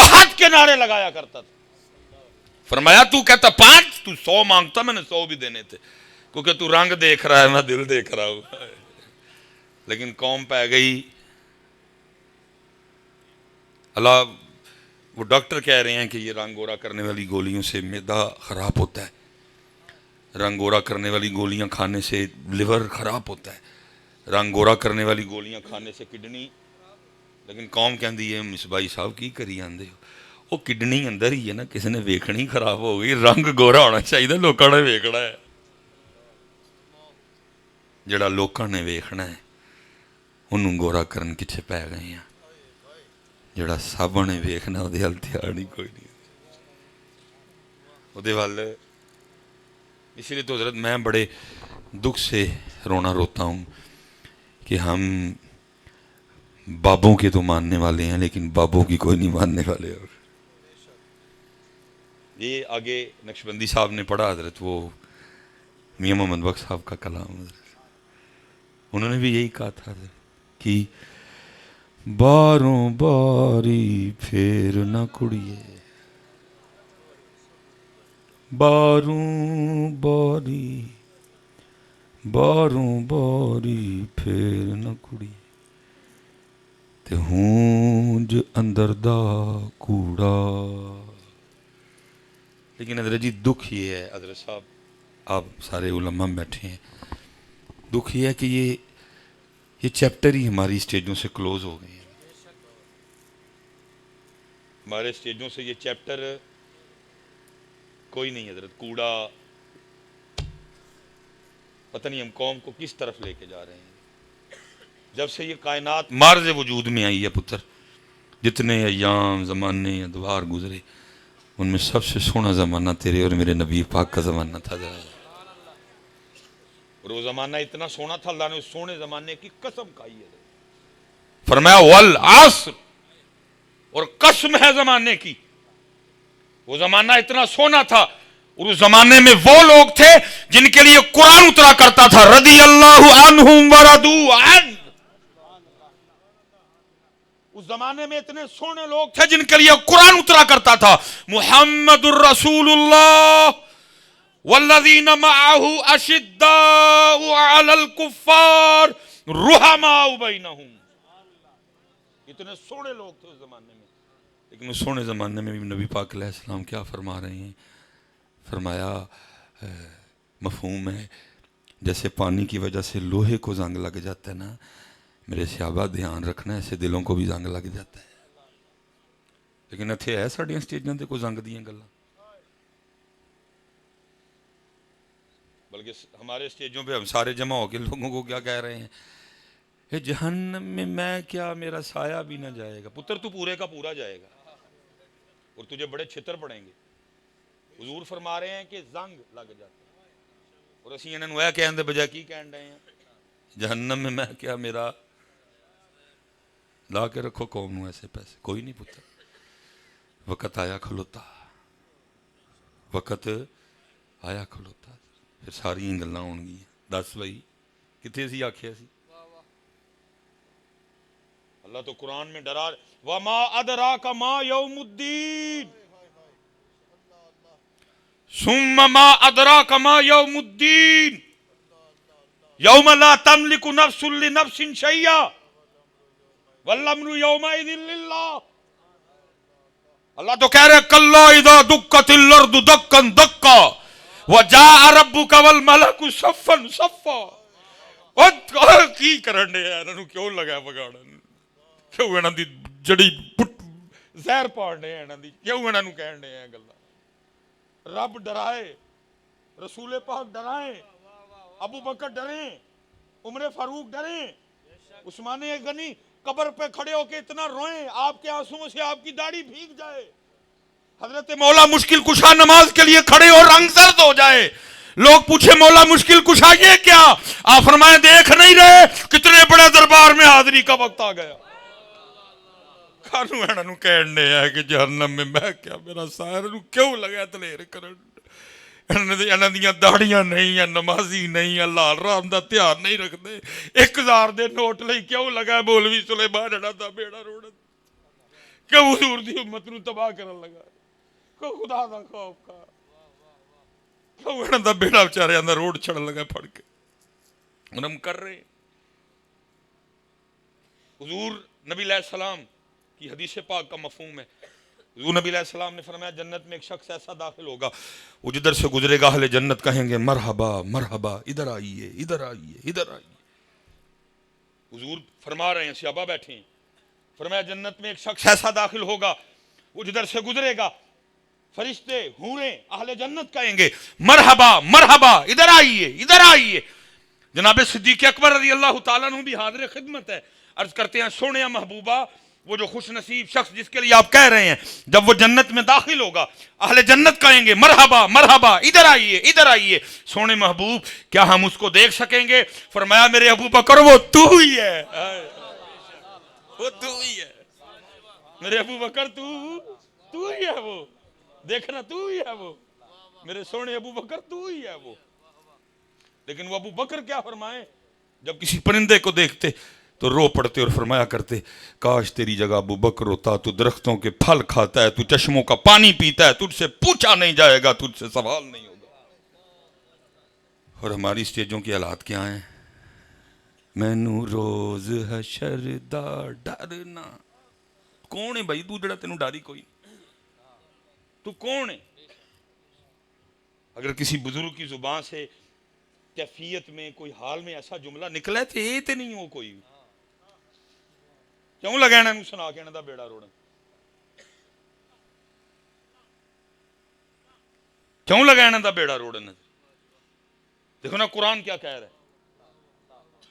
احد کے نعرے لگایا کرتا تھا. فرمایا تو کہتا 5 تو 100 مانگتا، میں نے 100 بھی دینے تھے، کیونکہ تو رنگ دیکھ رہا ہے، میں دل دیکھ رہا ہوں. لیکن قوم پہ گئی. اللہ وہ ڈاکٹر کہہ رہے ہیں کہ یہ رنگ گورا کرنے والی گولیوں سے معدہ خراب ہوتا ہے، رنگ گورا کرنے والی گولیاں کھانے سے لیور خراب ہوتا ہے، رنگ گورا کرنے والی گولیاں کھانے سے کڈنی. لیکن قوم کہندی ہے مصباحی صاحب کی کری آندے ہو، وہ کڈنی اندر ہی ہے نا، کسی نے ویکھنی خراب ہو گئی. رنگ گورا ہونا چاہیے، لوکاں نے ویکھنا ہے، جڑا لوکاں نے ویکھنا ہے انہوں گورا کرن کچھے پہ گئے ہیں. جڑا سب نے ویکھنا وہ ہل تیار نہیں کوئی نہیں وہ وال. اسی لیے تو حضرت میں بڑے دکھ سے رونا روتا ہوں کہ ہم بابوں کے تو ماننے والے ہیں، لیکن بابوں کی کوئی نہیں ماننے والے. اور یہ آگے نقشبندی صاحب نے پڑھا حضرت، وہ میاں محمد بخش صاحب کا کلام حضرت، انہوں نے بھی یہی کہا تھا حضرت کہ باروں باری پھر نہ کڑیے، باروں باری پھر نہ کڑیے، تے ہونج اندر دا کوڑا لیکن حضرت جی دکھ یہ ہے حضرت صاحب آپ سارے علماء بیٹھے ہیں، دکھ یہ ہے کہ یہ چیپٹر ہی ہماری اسٹیجوں سے کلوز ہو گئے ہیں، ہمارے اسٹیجوں سے یہ چیپٹر کوئی نہیں حضرت، کوڑا، پتہ نہیں ہم قوم کو کس طرف لے کے جا رہے ہیں۔ جب سے یہ کائنات مارز وجود میں آئی ہے پتر، جتنے ایام زمانے ادوار گزرے ان میں سب سے سونا زمانہ تیرے اور میرے نبی پاک کا زمانہ تھا۔ اور وہ زمانہ اتنا سونا تھا، اللہ نے اس سونے زمانے کی قسم کھائی ہے، فرمایا والعصر، اور قسم ہے زمانے کی، وہ زمانہ اتنا سونا تھا، اور اس زمانے میں وہ لوگ تھے جن کے لیے قرآن اترا کرتا تھا، رضی اللہ عنہم ورضوا عنہ۔ اس زمانے میں اتنے سونے لوگ تھے جن کے لیے قرآن اترا کرتا تھا، محمد الرسول اللہ والذین معہ اشداء علی الکفار رحماء بینہم، اتنے سونے لوگ تھے اس زمانے میں۔ لیکن اس سونے زمانے میں بھی نبی پاک علیہ السلام کیا فرما رہے ہیں؟ فرمایا مفہوم ہے جیسے پانی کی وجہ سے لوہے کو زنگ لگ جاتا ہے نا، میرے صحابہ دھیان رکھنا ایسے دلوں کو بھی زنگ لگ جاتا ہے۔ لیکن اتھے ہے ساڑیاں سٹیجاں تے کوئی زنگ دیاں گلاں، بلکہ ہمارے سٹیجوں پہ ہم سارے جمع ہو کے لوگوں کو کیا کہہ رہے ہیں؟ اے جہنم میں کیا میرا سایہ بھی نہ جائے گا؟ پتر تو پورے کا پورا جائے گا اور تجھے بڑے چھتر پڑیں گے۔ حضور فرما رہے ہیں کہ زنگ لگ جاتا ہے، اور اسی انہوں نے کہنے دے بجائے کی کہن رہے ہیں؟ جہنم میں کیا میرا، لا کے رکھو قوم نو ایسے پیسے، کوئی نہیں پتر، وقت آیا کھلوتا، وقت آیا کھلوتا، پھر ساری گلاں ہون گی۔ دس بھائی کتنے سی آکھیا سی؟ اللہ تو قرآن میں ڈرا، وما ادراک ما یوم الدین، ثم ما ادراک ما یوم الدین، یوم لا تملک نفس لنفس شیئا والامر یومئذ للہ۔ اللہ تو کہہ رہے کلا اذا دکت الارض دکا دکا وجاء ربک والملک صفا صفا۔ کی کرن دے انہاں نوں کیوں لگا بگاڑن؟ کیوں انہاں دی جڑی زہر پاڑنے انہاں دی، کیوں انہاں نوں کہن دے گلاں؟ رب ڈرائے، رسول پاک ڈرائیں، ابو بکر ڈریں، عمر فاروق ڈریں، عثمان غنی قبر پہ کھڑے ہو کے اتنا روئیں آپ کے آنسوؤں سے آپ کی داڑھی بھیگ جائے، حضرت مولا مشکل کشا نماز کے لیے کھڑے اور رنگ زرد ہو جائے، لوگ پوچھے مولا مشکل کشا یہ کیا؟ آپ فرمائیں دیکھ نہیں رہے کتنے بڑے دربار میں حاضری کا وقت آ گیا۔ کانو انہاں نوں کہنے ہے کہ جہنم میں کیا میرا سائر نوں کیوں لگا دلیر کرن؟ انہاں دیاں داڑیاں نہیں ہیں، نمازی نہیں، اللہ رام دا دھیان نہیں رکھتے، 1000 دے نوٹ لئی کیوں لگا مولوی سلیمان انہاں دا بیڑا روڑ، کیوں حضور دی امت نوں تباہ کرن لگا، کیوں خدا دا خوف کھا، کیوں انہاں دا بیڑا بیچاریاں دا روڑ چھڑن لگا پھڑ کے۔ اور ہم کر رہے ہیں۔ حضور نبی علیہ السلام کی حدیث پاک کا مفہوم ہے، حضور نبی علیہ السلام نے فرمایا جنت میں ایک شخص ایسا داخل ہوگا، وہ جدھر سے گزرے گا اہل جنت کہیں گے مرحبا مرحبا، ادھر آئیے ادھر آئیے ادھر آئیے۔ حضور فرما رہے ہیں، صحابہ بیٹھے ہیں، فرمایا جنت میں ایک شخص ایسا داخل ہوگا، وہ جدھر سے گزرے گا فرشتے حوریں اہل جنت کہیں گے مرحبا مرحبا، ادھر آئیے ادھر آئیے۔ جناب صدیق اکبر رضی اللہ تعالیٰ عنہ بھی حاضر خدمت ہے، عرض کرتے ہیں سونے محبوبہ وہ جو خوش نصیب شخص جس کے لیے آپ کہہ رہے ہیں جب وہ جنت میں داخل ہوگا اہل جنت کہیں گے مرحبا مرحبا، ادھر آئیے ادھر آئیے۔ سونے محبوب کیا ہم اس کو دیکھ سکیں گے؟ فرمایا میرے ابو بکر وہ تو ہی ہے، وہ تو ہی ہے میرے ابو بکر، تو ہی ہے، وہ دیکھنا تو ہی ہے، وہ میرے سونے ابو بکر تو ہی ہے وہ۔ لیکن وہ ابو بکر کیا فرمائیں جب کسی پرندے کو دیکھتے تو رو پڑتے اور فرمایا کرتے کاش تیری جگہ ابو بکر ہوتا، تو درختوں کے پھل کھاتا ہے، تو چشموں کا پانی پیتا ہے، تجھ سے پوچھا نہیں جائے گا، تجھ سے سوال نہیں ہوگا۔ اور ہماری سٹیجوں کی حالات کیا ہیں؟ مینوں روز حشر دا ڈرنا۔ کون ہے بھائی تو جڑا تینوں ڈاری کوئی؟ تو کون ہے؟ اگر کسی بزرگ کی زبان سے کیفیت میں کوئی حال میں ایسا جملہ نکلا تو یہ تو نہیں ہو کوئی کیوں لگا انہوں سنا کے انہوں دا بیڑا روڑن کیوں لگا انہوں دا بیڑا روڑن دیکھو نا قرآن کیا کہہ رہا ہے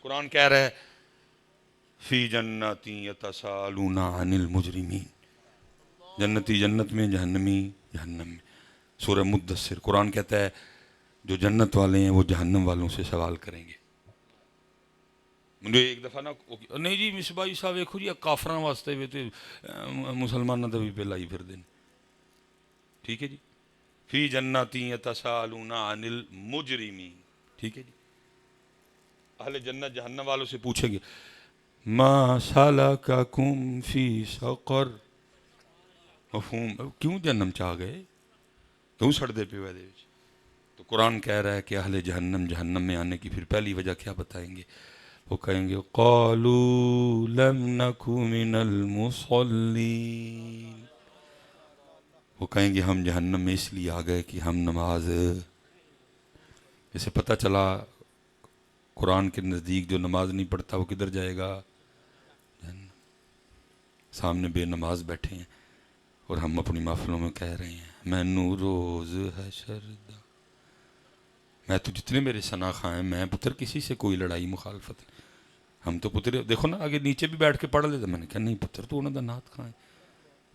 قرآن کہہ رہا ہے فی جنتی یتسالون عن المجرمین جنتی جنت میں جہنمی جہنم میں سورہ مدثر قرآن کہتا ہے جو جنت والے ہیں وہ جہنم والوں سے سوال کریں گے مجھے ایک دفعہ نا نہیں جی مصباحی صاحب ویکھو جی کافراں واسطے بھی تے مسلماناں دا بھی پہ لائی پھر دین ٹھیک ہے جی فی جنتی یتسالون عن المجرمین ٹھیک ہے جی اہل جنت جہنم والوں سے پوچھیں گے ما سلککم فی سقر مفہوم کیوں جہنم چاہ گئے کیوں سڑدے پہ ہوئے دے وچ تو قرآن کہہ رہا ہے کہ اہل جہنم جہنم میں آنے کی پھر پہلی وجہ کیا بتائیں گے وہ کہیں گے قالوا لم نک من المصلین وہ کہیں گے ہم جہنم میں اس لیے آ گئے کہ ہم نماز اسے پتہ چلا قرآن کے نزدیک جو نماز نہیں پڑھتا وہ کدھر جائے گا جہنم سامنے بے نماز بیٹھے ہیں اور ہم اپنی محفلوں میں کہہ رہے ہیں مینوں روز حشر دا میں تو جتنے میرے ثنا خواں ہیں میں پتر کسی سے کوئی لڑائی مخالفت نہیں ہم تو پتر دیکھو نا آگے نیچے بھی بیٹھ کے پڑھ لیتے میں نے کہا نہیں پتر تو انہوں دا نات خواں ہے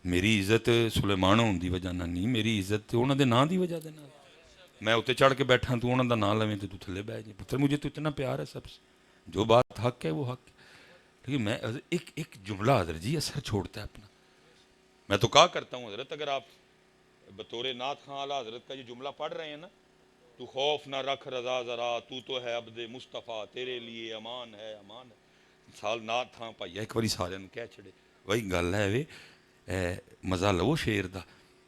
میری عزت سلیمان ہون دی وجہ نہ نہیں میری عزت تو انہوں دے نا دی وجہ دے نال میں اتنے چڑھ کے بیٹھا تو انہوں دا نا لویں تو تھلے بہ جائیں پتر مجھے تو اتنا پیار ہے سب سے جو بات حق ہے وہ حق ہے لیکن میں ایک جملہ حضرت جی اثر چھوڑتا ہے اپنا میں تو کہا کرتا ہوں حضرت اگر آپ بطور نعت خواں اعلیٰ حضرت کا یہ جملہ پڑھ رہے ہیں نا تو خوف نہ رکھ رضا ذرا تو ہے عبد مصطفیٰ تیرے لیے امان ہے سال نعت تھا پائیا ایک باری سارے کہہ چھڑے وہی گل ہے وے مزہ لو شیر دا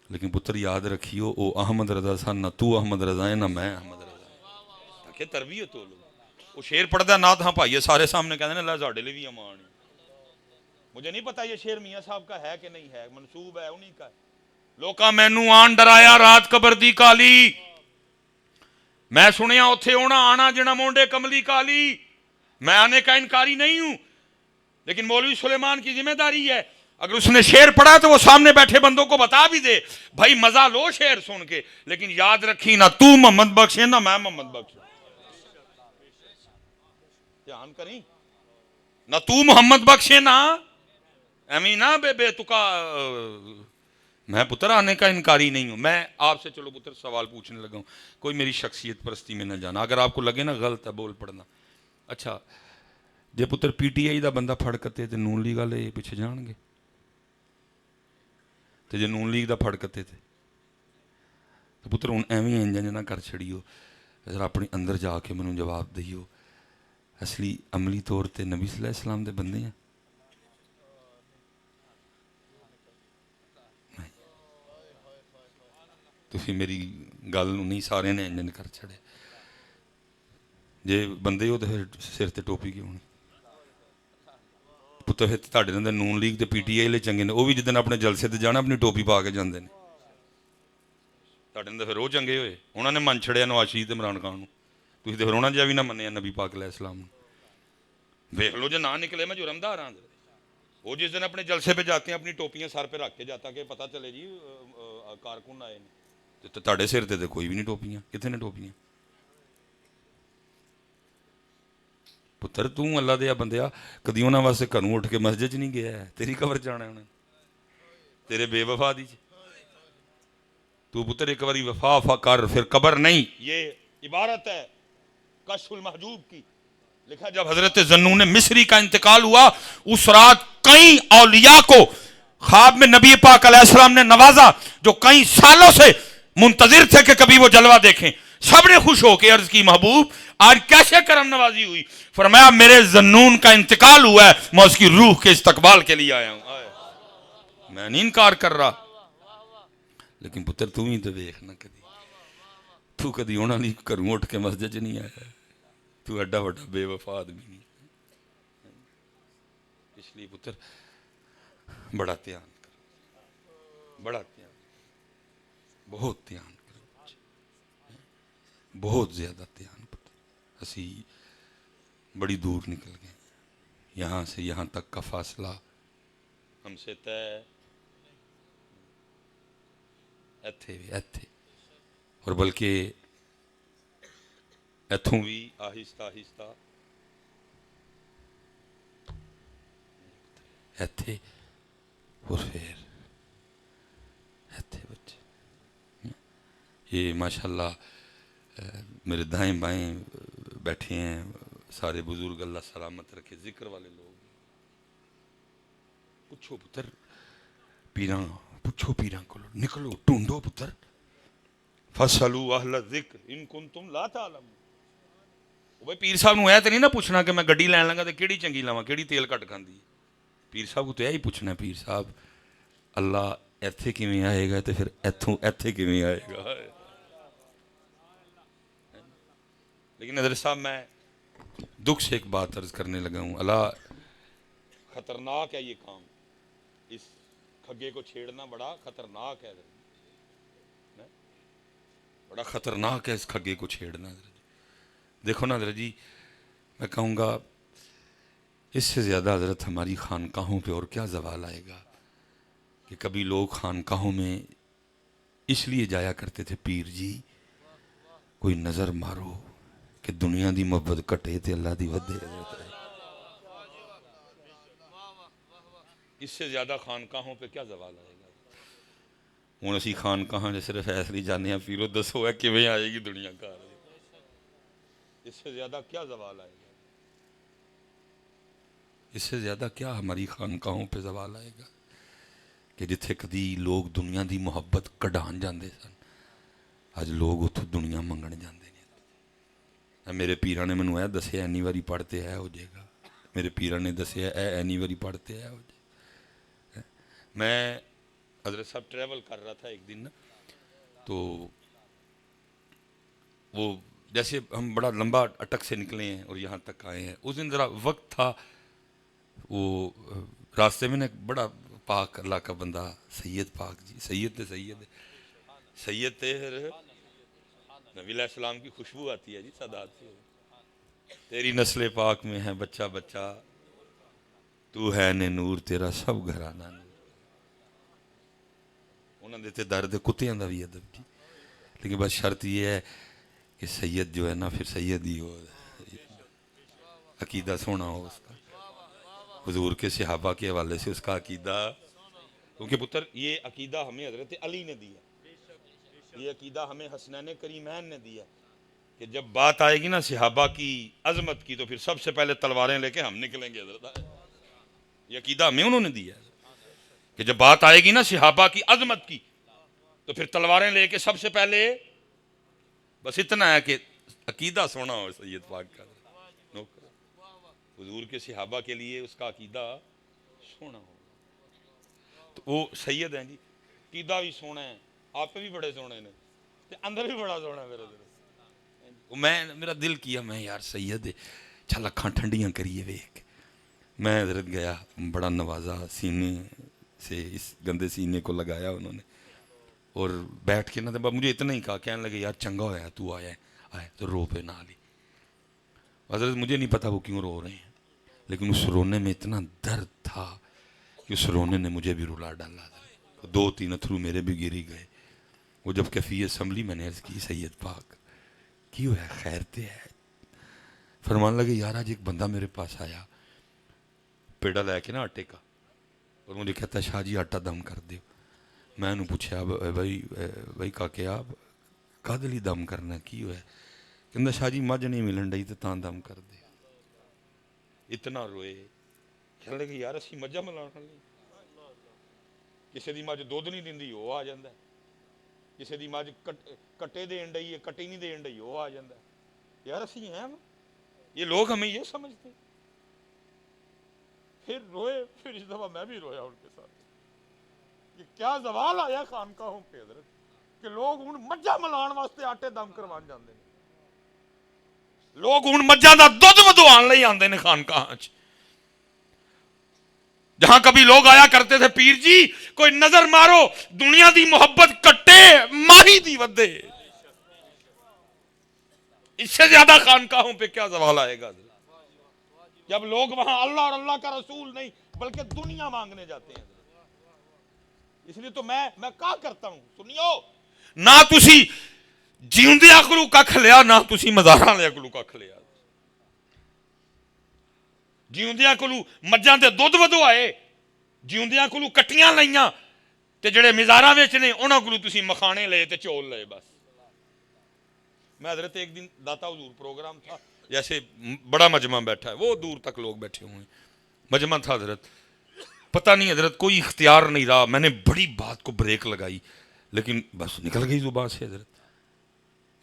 لیکن پتر یاد رکھیو او احمد رضا سن نہ تو احمد رضا ہے نہ میں احمد رضا تاکہ تربیت ہو لوگ وہ شیر پڑھدا نعت ہاں پائیے سارے سامنے کہتے ہیں اللہ ساڈے لیے بھی امان ہے مجھے نہیں پتا یہ شیر میاں صاحب کا ہے کہ نہیں ہے منسوب ہے انہی کا ہے لوکاں مینوں آن ڈرایا رات قبر دی کالی میں سنیا اتھے ہونا آنا جنا مونڈے کملی کالی میں آنے کا انکاری نہیں ہوں لیکن مولوی سلیمان کی ذمہ داری ہے اگر اس نے شعر پڑھا تو وہ سامنے بیٹھے بندوں کو بتا بھی دے بھائی مزہ لو شعر سن کے لیکن یاد رکھی نہ تو محمد بخش ہے نہ میں محمد بخش دھیان کریں نہ تو محمد بخش ہے نہ امینا بے تکا میں پتر آنے کا انکاری نہیں ہوں میں آپ سے چلو پتر سوال پوچھنے لگا ہوں کوئی میری شخصیت پرستی میں نہ جانا اگر آپ کو لگے نا غلط ہے بول پڑنا اچھا جے پتر پی ٹی آئی دا بندہ پھڑ کتے تے نون لیگ والے پیچھے جان گے تے جے نون لیگ دا پھڑ کتے تے تو پتر ہوں ایویں انجن نہ کر چھڑیو ذرا اپنے اندر جا کے منوں جواب دئیو اصلی عملی طور تے نبی صلی اللہ علیہ وسلم دے بندے ہیں تو پھر میری گل نہیں سارے نے انجن کر چھڑے جے بندے ہو تو پھر سر تے ٹوپی کیوں نہیں پتر پھر تہاڈے اندر نون لیگ تے پی ٹی آئی لے چنگے نے وہ بھی جدن اپنے جلسے تے جانا اپنی ٹوپی پا کے جاندے نے تہاڈے اندر پھر وہ چنگے ہوئے انہوں نے من چھڑیا نواز شریف تے عمران خان نوں تسی تے پھر انہاں جا بھی نہ منیا نبی پاک علیہ السلام نوں ویکھ لو جے نہ نکلے میں جرمدار ہاں وہ جس دن اپنے جلسے پہ جاتے ہیں اپنی ٹوپیاں سر پہ رکھ کے جاتا کہ پتہ چلے جی کارکن آئے نے تو تہاڈے سر تے کوئی بھی نہیں ٹوپیاں کتنے نے ٹوپیاں پتر تو اللہ دیا بندیا کدی انہاں واسطے گھروں اٹھ کے مسجد نہیں گیا ہے تیری قبر جانا ہے انہیں تیرے بے وفا دی تو پتر ایک باری وفا کر پھر قبر نہیں یہ عبارت ہے کشف المحجوب کی لکھا جب حضرت ذنون مصری کا انتقال ہوا اس رات کئی اولیاء کو خواب میں نبی پاک علیہ السلام نے نوازا جو کئی سالوں سے منتظر تھے کہ کبھی وہ جلوہ دیکھیں سب نے خوش ہو کے عرض کی محبوب آج کیسے کرم نوازی ہوئی فرمایا میرے ذنون کا انتقال ہوا ہے میں اس کی روح کے استقبال کے لیے آیا ہوں میں نہیں انکار کر رہا لیکن پتر تو ہی تو دیکھ نہ تو کدی انہاں دی گھروں اٹھ کے مسجد نہیں آیا تو ایڈا وڈا بے وفا آدمی نہیں اس لیے پتر بڑا دھیان کرو بڑا دھیان بہت دھیان کرو بہت زیادہ دھیان پڑتا. اسی بڑی دور نکل گئے, یہاں سے یہاں تک کا فاصلہ ہم سے طے ایتھے بھی ایتھے, اور بلکہ ایتھوں بھی آہستہ آہستہ ایتھے, اور پھر ایتھے بچے. یہ ماشاءاللہ میرے دائیں بائیں بیٹھے ہیں سارے بزرگ, اللہ سلامت رکھے, ذکر والے لوگ. پوچھو پتر پیراں, پوچھو پیراں کو, نکلو ڈھونڈو پتر. فَاسْأَلُوا أَهْلَ الذِّكْرِ إِن كُنتُمْ لَا تَعْلَمُونَ. بھائی پیر صاحب نو تو نہیں نہ پوچھنا کہ میں گڈی لین لگا تو کیڑی چنگی لاواں, کیڑی تیل گھٹ کھاندی. پیر صاحب کو تو یہی پوچھنا, پیر صاحب اللہ ایتھے کیویں آئے گا تو پھر ایتھوں ایتھے کیویں آئے گا. لیکن حضرت صاحب میں دکھ سے ایک بات عرض کرنے لگا ہوں, اللہ خطرناک ہے یہ کام, اس کھگے کو چھیڑنا بڑا خطرناک ہے, بڑا خطرناک ہے اس کھگے کو چھیڑنا. دیکھو نا حضرت جی, میں کہوں گا اس سے زیادہ حضرت ہماری خانقاہوں پہ اور کیا زوال آئے گا کہ کبھی لوگ خانقاہوں میں اس لیے جایا کرتے تھے, پیر جی کوئی نظر مارو کہ دنیا دی محبت کٹے تے اللہ دی ودے. اس سے زیادہ خانقاہوں پہ کیا زوال آئے گا. ہوں اسی خانقاہاں نے صرف ایسے جانے ہیں, پیرو دسو ہے کیویں آئے گی دنیا کا. اس سے زیادہ کیا زوال آئے گا, اس سے زیادہ کیا ہماری خانقاہوں پہ زوال آئے گا کہ جتھے کدی لوگ دنیا دی محبت کڈان جاندے سن, اج لوگ اتھوں دنیا منگن جاندے نے. میرے پیراں نے مینوں اے دسیا اینی واری پڑھتے ہے ہو جائے گا, میرے پیراں نے دسیا اے اینی واری پڑھتے ہے ہو جائے گا. میں حضرت صاحب ٹریول کر رہا تھا ایک دن, تو وہ جیسے ہم بڑا لمبا اٹک سے نکلے ہیں اور یہاں تک آئے ہیں, اس دن ذرا وقت تھا. وہ راستے میں نا ایک بڑا پاک اللہ کا بندہ سید پاک جی, سید تھے نبی علیہ السلام کی خوشبو آتی ہے جی سادات سے. تیری نسل پاک میں ہے بچہ بچہ, تو ہے نے نور تیرا سب گھرانہ نور. انہوں نے درد کتیاں دا بھی ادب جی, لیکن بس شرط یہ ہے کہ سید جو ہے نا پھر سید ہی ہو, عقیدہ سونا ہو اس کا, حضور کے صحابہ کے حوالے سے اس کا عقیدہ. کیونکہ پتر یہ عقیدہ ہمیں حضرت علی نے دیا, یہ عقیدہ ہمیں حسنین کریمین نے دیا کہ جب بات آئے گی نا صحابہ کی عظمت کی تو پھر سب سے پہلے تلواریں لے کے ہم نکلیں گے. حضرت یہ عقیدہ ہمیں انہوں نے دیا کہ جب بات آئے گی نا صحابہ کی عظمت کی تو پھر تلواریں لے کے سب سے پہلے. بس اتنا ہے کہ عقیدہ سونا ہو سید پاک کا, حضور کے صحابہ کے لیے اس کا عقیدہ سونا ہو. تو وہ سید ہیں جی, عقیدہ بھی سونا ہے, آپ بھی بڑے سونے نے, اندر بھی بڑا سونا ہے. میں میرا دل کیا میں یار سید چل اکھاں ٹھنڈیاں کریے ویکھ. میں حضرت گیا, بڑا نوازا, سینے سے اس گندے سینے کو لگایا انہوں نے, اور بیٹھ کے نا مجھے اتنا ہی کہا, کہنے لگے یار چنگا ہویا تو آیا ہے تو رو پہ نہ لی. حضرت مجھے نہیں پتا وہ کیوں رو رہے ہیں, لیکن اس رونے میں اتنا درد تھا کہ اس رونے نے مجھے بھی رلا ڈالا. 2-3 اتھرو میرے بھی گری گئے. وہ جب کیفیت سنبھلی میں نے عرض کی سید پاک کی ہوا ہے, خیر تے ہے. فرمان لگے یار آج ایک بندہ میرے پاس آیا پیڑا لے کے نا آٹے کا, اور مجھے کہتا ہے شاہ جی آٹا دم کر دیو. میں نے پوچھا بھائی کاکے آپ کد لی دم کرنا کی ہوا ہے, کہندا شاہ جی مجھ نہیں ملن ڈئی تے تاں دم کر دے. اتنا روئے, کہنے لگے یار اسی مجھا ملان نہیں, کسی دی مجھ دودھ نہیں دیندی وہ آ جاندا ہے, کسی دی مجھ کٹے دین ڈئی ہے کٹی نہیں دین ڈئی وہ آ جاندا ہے. یار اسی ہیں یہ لوگ ہمیں یہ سمجھتے. پھر روئے, پھر اس دفعہ میں بھی رویا ان کے ساتھ. یہ کیا زوال آیا خانقاہوں پہ حضرت کہ لوگ ہوں مجھا ملان واسطے آٹے دم کروان جاندے نے, لوگ ہوں مجھا دا دودھ ودوان لئی آندے نے خانقاہاں چ. جہاں کبھی لوگ آیا کرتے تھے پیر جی کوئی نظر مارو دنیا دی محبت کٹے ماہی دی ودے. اس سے زیادہ خانقاہوں پہ کیا زوال آئے گا جب لوگ وہاں اللہ اور اللہ کا رسول نہیں بلکہ دنیا مانگنے جاتے ہیں. اس لیے تو میں کہا کرتا ہوں, سنیو, نہ تسی جیوندیاں کولو ککھ لیا, نہ تسی مزاراں والے کولو ککھ لیا. جیوندیاں کولو مجھاں تے دودھ ودوائے, جیوندیاں کولو کٹیاں لائیاں, تے جڑے مزاراں وچ نے انہاں کولو تسی مکھانے لے تے چول لے بس. میں حضرت ایک دن داتا حضور پروگرام تھا, جیسے بڑا مجمع بیٹھا ہے, وہ دور تک لوگ بیٹھے ہوئے ہیں, مجمع تھا حضرت, پتہ نہیں حضرت کوئی اختیار نہیں رہا, میں نے بڑی بات کو بریک لگائی لیکن بس نکل گئی زبان سے حضرت.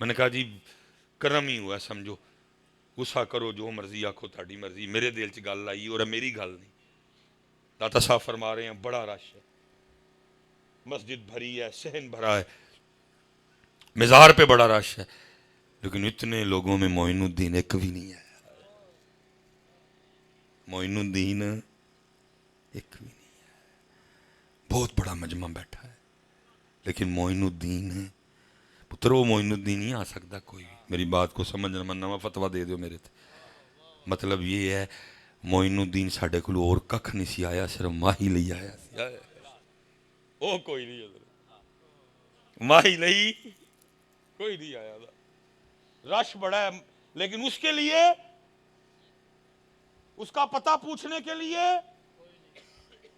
میں نے کہا جی کرم ہی ہوا سمجھو, غصہ کرو جو مرضی آکھو تہاڈی مرضی, میرے دل چ گل آئی اور میری گل نہیں. داتا صاحب فرما رہے ہیں بڑا رش ہے, مسجد بھری ہے, صحن بھرا ہے, مزار پہ بڑا رش ہے, لیکن اتنے لوگوں میں معین الدین ایک بھی نہیں ہے. معین الدین ایک بھی نہیں ہے. بہت بڑا مجمع بیٹھا ہے لیکن معین الدین پتر, وہ معین الدین نہیں آ سکتا کوئی. میری بات کو سمجھنا, میں نواں فتویٰ دے دیو میرے تے. مطلب یہ ہے معین الدین ساڈے کول اور ککھ نہیں سی آیا, صرف ماہی لئی آیا سی. او کوئی نہیں حضرت, ماہی لئی کوئی نہیں آیا تھا. رش بڑا ہے لیکن اس کے لیے, اس کا پتہ پوچھنے کے لیے,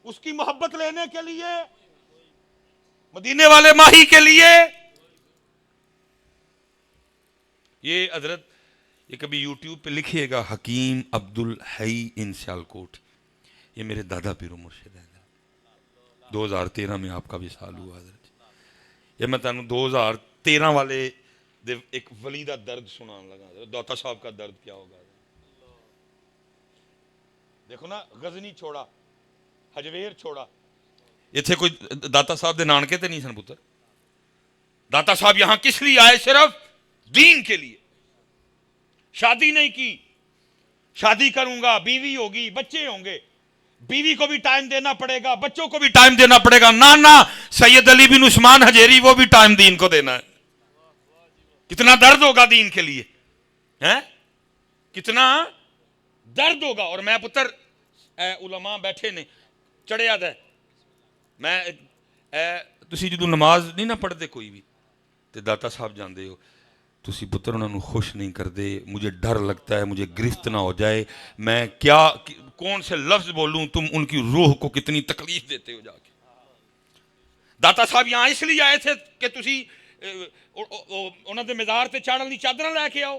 اس کی محبت لینے کے لیے, مدینے والے ماہی کے لیے. یہ حضرت یہ کبھی یوٹیوب پہ لکھیے گا, حکیم عبد الحی ان سیالکوٹ, یہ میرے دادا پیر و مرشد ہیں. 2013 میں آپ کا وصال ہوا حضرت. یہ میں تانوں 2013 والے ایک ولی دا درد سنان لگا. داتا صاحب کا درد کیا ہوگا دیکھو نا, غزنی چھوڑا, حجویر چھوڑا, اتنے کوئی داتا صاحب دے نانکے تے نہیں سن پتر. داتا صاحب یہاں کس لیے آئے؟ صرف دین کے لیے. شادی نہیں کی, شادی کروں گا بیوی ہوگی بچے ہوں گے, بیوی کو بھی ٹائم دینا پڑے گا, بچوں کو بھی ٹائم دینا پڑے گا. نانا سید علی بن عثمان حجیری, وہ بھی ٹائم دین کو دینا ہے. کتنا درد ہوگا دین کے لیے, کتنا درد ہوگا. اور میں پتر علماء بیٹھے نے چڑھیا دے, میں تسی جدو نماز نہیں نہ پڑھتے کوئی بھی, تے داتا صاحب جاندے ہو, تسی پتر انہوں نے خوش نہیں کر دے. مجھے ڈر لگتا ہے مجھے گرفت نہ ہو جائے, میں کیا کون سے لفظ بولوں, تم ان کی روح کو کتنی تکلیف دیتے ہو جا کے. داتا صاحب یہاں اس لیے آئے تھے کہ تسی انہوں نے مزار تے چاڑھن دی چادر لے کے آؤ.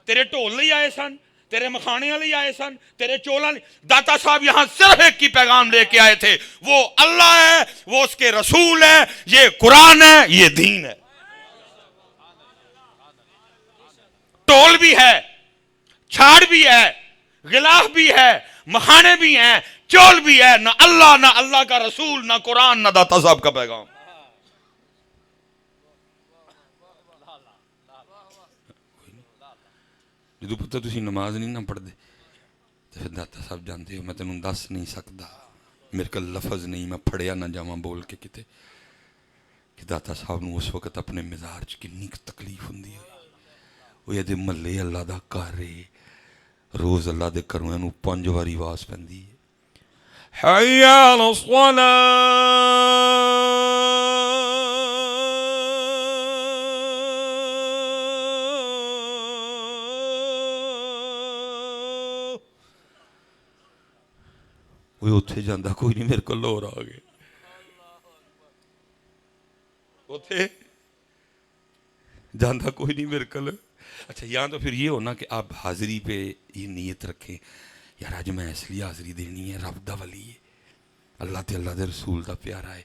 تیرے ٹھول لئی آئے سن, تیرے مکھانے لئی آئے سن, تیرے چولاں. داتا صاحب یہاں صرف ایک کی پیغام لے کے آئے تھے, وہ اللہ ہے, وہ اس کے رسول ہے, یہ قرآن ہے, یہ دین ہے. ٹول بھی ہے, چھاڑ بھی ہے, غلاف بھی ہے, مکھانے بھی ہیں, چول بھی ہے. نہ اللہ, نہ اللہ کا رسول, نہ قرآن, نہ داتا صاحب کا پیغام. جدو پتہ تسی نماز نہیں نہ پڑھ دے تو پھر داتا صاحب جانتے ہو, میں تینوں دس نہیں سکتا, میرے کو لفظ نہیں, میں پڑھیا نہ جاواں بول کے کتے, کہ داتا صاحب نو اس وقت اپنے مزار چ کنی تکلیف ہوندی ہوئی. وہ یہ محلے اللہ دا گھر ہے, روز اللہ دے گھروں نو 5 واری آواز پیندی ہے, حی علی الصلاۃ. وہ اتھے جاندہ کوئی نہیں, میرے کو لور آ گئے اتھے جاندہ کوئی نہیں میرے کو. اچھا یہاں تو پھر یہ ہونا کہ آپ حاضری پہ یہ نیت رکھیں, یار آج میں اس لیے حاضری دینی ہے, رب دا ولی ہے, اللہ تے اللہ دے رسول دا پیارا ہے,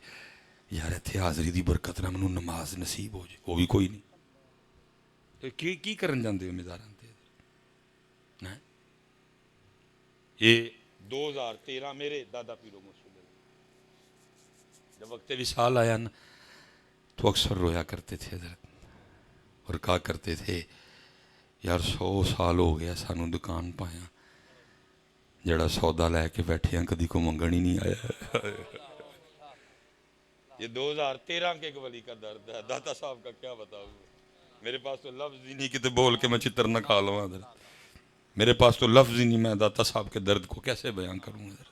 یار اتھے حاضری دی برکت نہ منوں نماز نصیب ہو جائے. وہ بھی کوئی نہیں. کی کرن جاندے ہو مزاراں تے؟ یہ 2013 میرے دادا پیرو مرشد جب وقت وصال آیا نا, تو اکثر رویا کرتے تھے حضرت, اور کہا کرتے تھے یار 100 سال ہو گیا سانو دکان پایا, جڑا سودا لے کے بیٹھے ہیں کدی کو منگن ہی نہیں آیا. یہ 2013 کے ایک ولی کا درد ہے, داتا صاحب کا کیا بتاؤں. میرے پاس تو لفظ ہی نہیں کہ بول کے میں چتر نہ کھا لوں حضرت. میرے پاس تو لفظ ہی نہیں, میں داتا صاحب کے درد کو کیسے بیان کروں حضرت.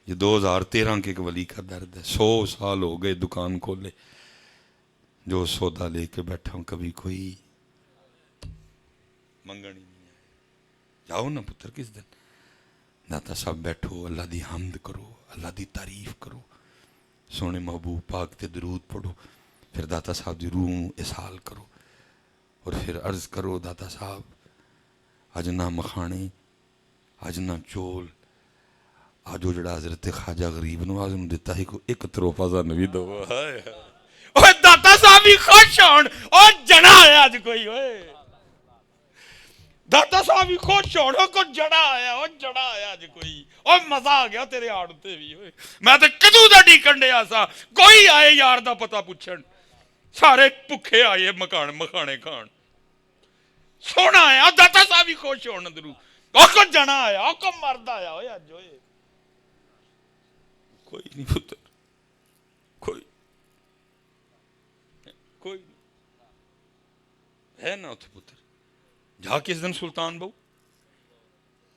یہ 2013 کے ایک ولی کا درد ہے. 100 سال ہو گئے دکان کھولے, جو سودا لے کے بیٹھا ہوں کبھی کوئی منگن ہی نہیں ہے. جاؤ نا پتر کس دن داتا صاحب بیٹھو, اللہ دی حمد کرو, اللہ دی تعریف کرو, سونے محبوب پاک تے درود پڑھو, پھر داتا صاحب دی روح اسحال کرو, اور پھر عرض کرو داتا صاحب اج نہ مکھانے, اج نہ چول, آجو جڑا حضرت خواجہ غریب نواز نے دیتا ہے کو ایک تروفہ سا نبی دو. اوہ داتا صاحب ہی خوش ہون, اور جنا ہے آج کوئی, اوہ داتا صاحب ہی خوش ہون, کو جڑا آیا, اور جڑا آیا آج کوئی, اور مزہ آ گیا تیرے آڑتے بھی. میں تے کدوں دا ڈیکن ڈیا سا کوئی آئے یار دا پتہ پوچھن, سارے بھکھے آئے مکھانے کھان, سونا آیا داتا صاحب ہی خوش ہون درو, اور کو جنا آیا, اور کو مرد آیا. اوہ اج ہوئے کوئی نہیں پتر, کوئی ہے نا اتھے پتر. جا کس دن سلطان بہو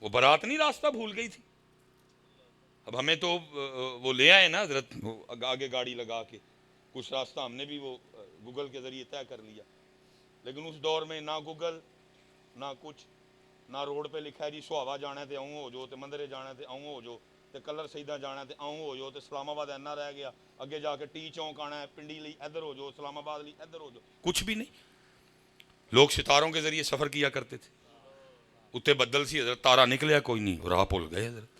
وہ بارات نہیں راستہ بھول گئی تھی. اب ہمیں تو وہ لے آئے نا حضرت, آگے گاڑی لگا کے, کچھ راستہ ہم نے بھی وہ گوگل کے ذریعے طے کر لیا. لیکن اس دور میں نہ گوگل نہ کچھ, نہ روڈ پہ لکھا ہے جی سہاوا جانا ہے تے آؤں ہو جو, تے مندرے جانا ہے تے آؤں ہو جو, تے کلر سیدہ جانا ہے تے آؤں ہو جو, تے اسلام آباد اینا رہ گیا, اگے جا کے ٹی چونک آنا ہے, پنڈی لی ادھر ہو جو, اسلام آباد لی ادھر ہو جو. کچھ بھی نہیں. لوگ ستاروں کے ذریعے سفر کیا کرتے تھے. اتنے بدل سی حضرت, تارا نکلیا کوئی نہیں, راہ بھول گئے حضرت.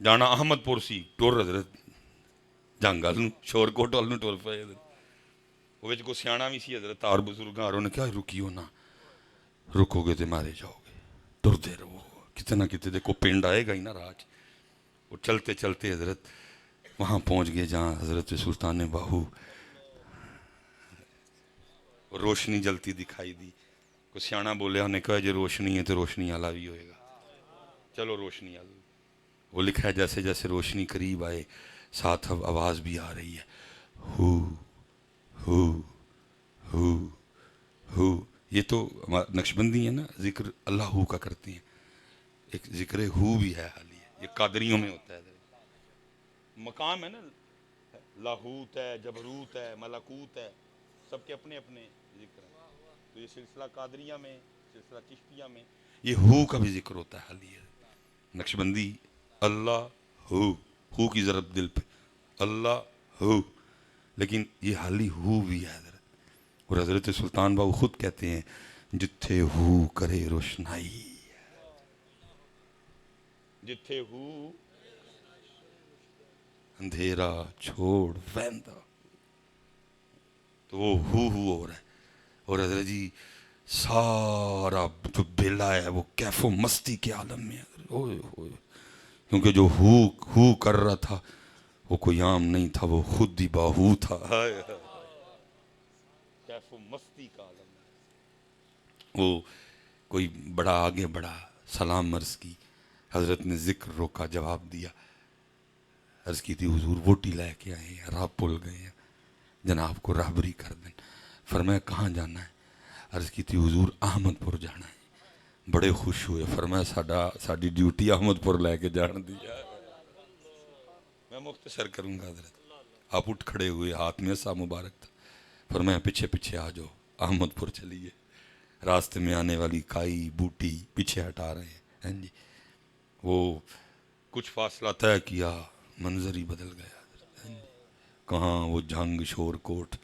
جانا احمد پور سی ٹور حضرت جنگ وال شور کوٹ وال ٹور پے حضرت. وہ کوئی سیاح بھی سی حضرت, تار بزرگاں نے کیا رکیو نہ, رکو گے تو مارے جاؤ گے, ٹرتے رہو, کتنے نہ کتنے دیکھو پنڈ آئے گا ہی نا راج. وہ چلتے چلتے حضرت وہاں پہنچ گئے جہاں حضرت سلطان باہو روشنی جلتی دکھائی دی. کوئی سیاح بولیا, انہیں کہا جی روشنی ہے تو روشنی والا بھی ہوئے گا, چلو روشنی والا. وہ لکھا ہے جیسے جیسے روشنی قریب آئے ساتھ اب آواز بھی آ رہی ہے, ہو ہو ہو ہو. یہ تو نقشبندی ہے نا, ذکر اللہ ہو کا کرتے ہیں, ایک ذکر ہو بھی ہے حالی ہے, یہ قادریوں میں ہوتا ہے. مقام ہے نا, لاہوت ہے, جبروت ہے, ملکوت ہے, سب کے اپنے اپنے ذکر ہیں. تو یہ سلسلہ قادریہ میں, سلسلہ چشتیہ میں یہ ہو کا بھی ذکر ہوتا ہے حالی ہے. نقشبندی اللہ ہو کی ضرب دل پہ, اللہ ہو, لیکن یہ حالی ہو بھی ہے حضرت. اور حضرت سلطان باہو خود کہتے ہیں جتھے ہو کرے روشنائی, جتھے ہو اندھیرا چھوڑ ویندا. تو وہ ہو ہو رہا ہے. اور حضرت جی سارا جو بیلا ہے وہ کیف و مستی کے عالم میں ہے, کیونکہ جو ہو کر رہا تھا وہ کوئی عام نہیں تھا, وہ خود ہی باہو تھا. کیف و مستی کا عالم ہے. وہ کوئی بڑا آگے بڑھا, سلام عرض کی, حضرت نے ذکر روکا, جواب دیا. عرض کی تھی حضور ووٹی لے کے آئے ہیں, راہ بھول گئے ہیں, جناب کو راہبری کر دیں. فرمایا کہاں جانا ہے؟ عرض کی تھی حضور احمد پور جانا ہے. بڑے خوش ہوئے, فرمایا ساڈی ڈیوٹی احمد پور لے کے جان دی. میں مختصر کروں گا حضرت. آپ اٹھ کھڑے ہوئے, ہاتھ میں سا مبارک تھا. فرمایا پیچھے پیچھے آ جاؤ, احمد پور چلیے. راستے میں آنے والی کائی بوٹی پیچھے ہٹا رہے ہیں جی. وہ کچھ فاصلہ طے کیا, منظر ہی بدل گیا. کہاں وہ جنگ شور کوٹ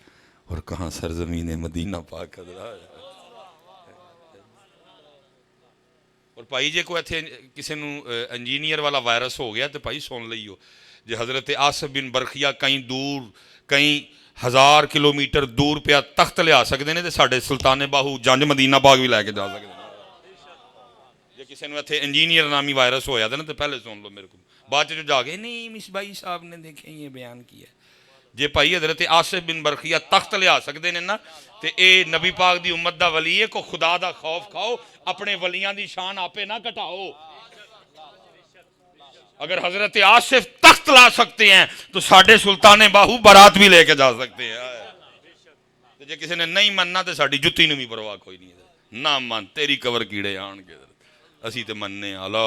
اور کہاں سرزمین مدینہ پاک. اور پائی جے کو ایتھے کسی نو انجینئر والا وائرس ہو گیا تو پائی سن لئیو جی حضرت آصف بن برخیہ کہیں دور, کہیں 1000 کلومیٹر دور پہ تخت لے آ سکتے ہیں, تو ساڈے سلطان باہو جنج مدینہ پاک بھی لے کے جا سکتے ہیں. جی کسی نے ایتھے انجینئر نامی وائرس ہو جاتا نا تو پہلے سن لو میرے کو, بعد جو جا گئے نہیں مصباحی صاحب نے دیکھیں یہ بیان کیا. جے پائی حضرت آصف بن برخیہ تخت لے آ سکتے ہیں نا, تے اے نبی پاک دی امت دا ولی ہے, کو خدا دا خوف کھاؤ, اپنے ولیاں دی شان آپے نہ کٹاؤ. اگر حضرت آصف تخت لا سکتے ہیں تو ساڈے سلطان باہو بارات بھی لے کے جا سکتے ہیں. ਤੇ ਜੇ ਕਿਸੇ ਨੇ ਨਹੀਂ ਮੰਨਣਾ ਤੇ ਸਾਡੀ ਜੁੱਤੀ ਨੂੰ ਵੀ ਪਰਵਾਹ ਕੋਈ ਨਹੀਂ, ਨਾ ਮੰਨ ਤੇਰੀ ਕਬਰ ਕੀੜੇ ਆਣਗੇ, ਅਸੀਂ ਤੇ ਮੰਨੇ ਅਲਾ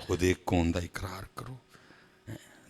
ਉਹਦੇ ਕੌਣ ਦਾ ਇਕਰਾਰ ਕਰੋ,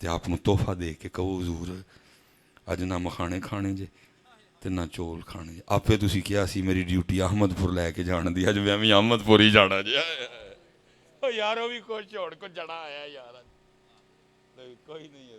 ਤੇ ਆਪ ਨੂੰ ਤੋਹਫਾ ਦੇ ਕੇ ਕਹੋ ਹਜ਼ੂਰ ਅੱਜ ਨਾ ਮਖਾਣੇ ਖਾਣੇ ਜੇ ਤੇ ਨਾ ਚੌਲ ਖਾਣੇ ਜੇ। ਆਪੇ ਤੁਸੀਂ ਕਿਹਾ ਸੀ ਮੇਰੀ ਡਿਊਟੀ ਅਹਮਦਪੁਰ ਲੈ ਕੇ ਜਾਣ ਦੀ, ਅੱਜ ਮੈਂ ਵੀ ਅਹਮਦਪੁਰ ਹੀ ਜਾਣਾ ਜੇ। ਉਹ ਯਾਰ ਉਹ ਵੀ ਕੁਛ ਹੋਣ ਕੋ ਜਣਾ ਆਇਆ ਯਾਰ, ਕੋਈ ਨਹੀਂ ਹੈ,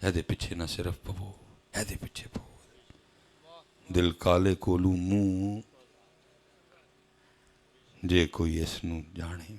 ਇਹਦੇ ਪਿੱਛੇ ਨਾ ਸਿਰਫ ਪਵੋ, ਇਹਦੇ ਪਿੱਛੇ ਪਵੋ। ਦਿਲ ਕਾਲੇ ਕੋਲੂ ਮੂੰਹ ਜੇ ਕੋਈ ਇਸ ਨੂੰ ਜਾਣੇ।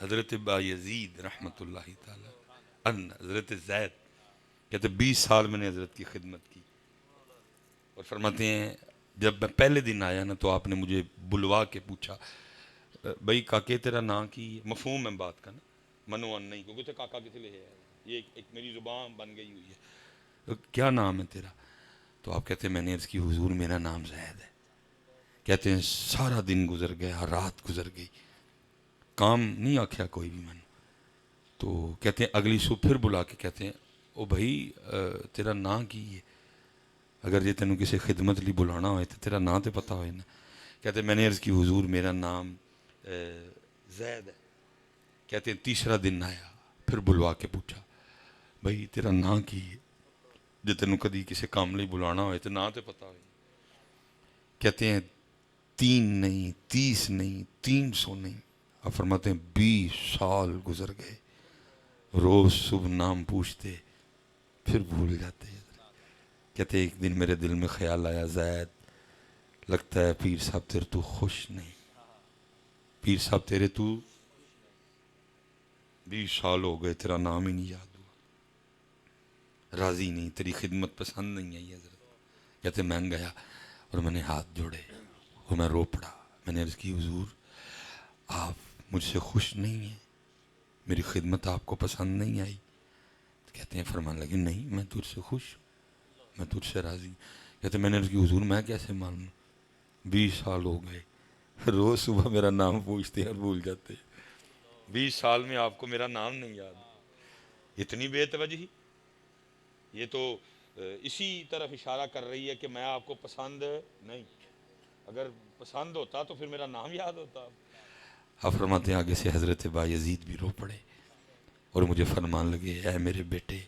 حضرت بایزید رحمۃ اللہ تعالی ان حضرت زید کہتے 20 سال میں نے حضرت کی خدمت کی، اور فرماتے ہیں جب میں پہلے دن آیا نا تو آپ نے مجھے بلوا کے پوچھا بھائی کاکے تیرا نام کی ہے؟ مفہوم ہے بات کا نا، منوان نہیں، کیونکہ تو کاکا کس لیے ہے، یہ ایک میری زبان بن گئی ہوئی ہے، کیا نام ہے تیرا؟ تو آپ کہتے ہیں میں نے عرض کی حضور میرا نام زید ہے۔ کہتے ہیں سارا دن گزر گیا، رات گزر گئی، کام نہیں آکھیا کوئی بھی من، تو کہتے ہیں اگلی صبح پھر بلا کے کہتے ہیں او بھائی تیرا نام کی ہے، اگر یہ تینوں کسی خدمت لی بلانا ہوئے تو تیرا نام تو پتہ ہوئے نا۔ کہتے ہیں میں نے عرض کی حضور میرا نام زید ہے۔ کہتے ہیں تیسرا دن آیا پھر بلوا کے پوچھا بھائی تیرا نام کی ہے، جو تینوں کدی کسی کام لی بلانا ہوئے تو نام تو پتہ ہوئے۔ کہتے ہیں 3 نہیں 30 نہیں 300 نہیں، آپ فرماتے ہیں 20 سال گزر گئے، روز صبح نام پوچھتے پھر بھول جاتے۔ کہتے ہیں ایک دن میرے دل میں خیال آیا زید لگتا ہے پیر صاحب تیرے تو خوش نہیں، پیر صاحب تیرے تو 20 سال ہو گئے تیرا نام ہی نہیں یاد ہوا، راضی نہیں، تیری خدمت پسند نہیں آئی حضرت۔ کہتے میں گیا اور میں نے ہاتھ جوڑے اور میں رو پڑا، میں نے عرض کی حضور آپ مجھ سے خوش نہیں ہیں، میری خدمت آپ کو پسند نہیں آئی؟ کہتے ہیں فرمان لگے نہیں میں تجھ سے خوش ہوں، میں تجھ سے راضی ہوں۔ کہتے میں نے عرض کی حضور میں کیسے معلوم، 20 سال ہو گئے روز صبح میرا نام پوچھتے ہیں اور بھول جاتے ہیں، 20 سال میں آپ کو میرا نام نہیں یاد، اتنی بے توجہی۔ یہ تو اسی طرف اشارہ کر رہی ہے کہ میں آپ کو پسند نہیں، اگر پسند ہوتا تو پھر میرا نام یاد ہوتا۔ آپ فرماتے ہیں آگے سے حضرت بایزید بھی رو پڑے اور مجھے فرمان لگے اے میرے بیٹے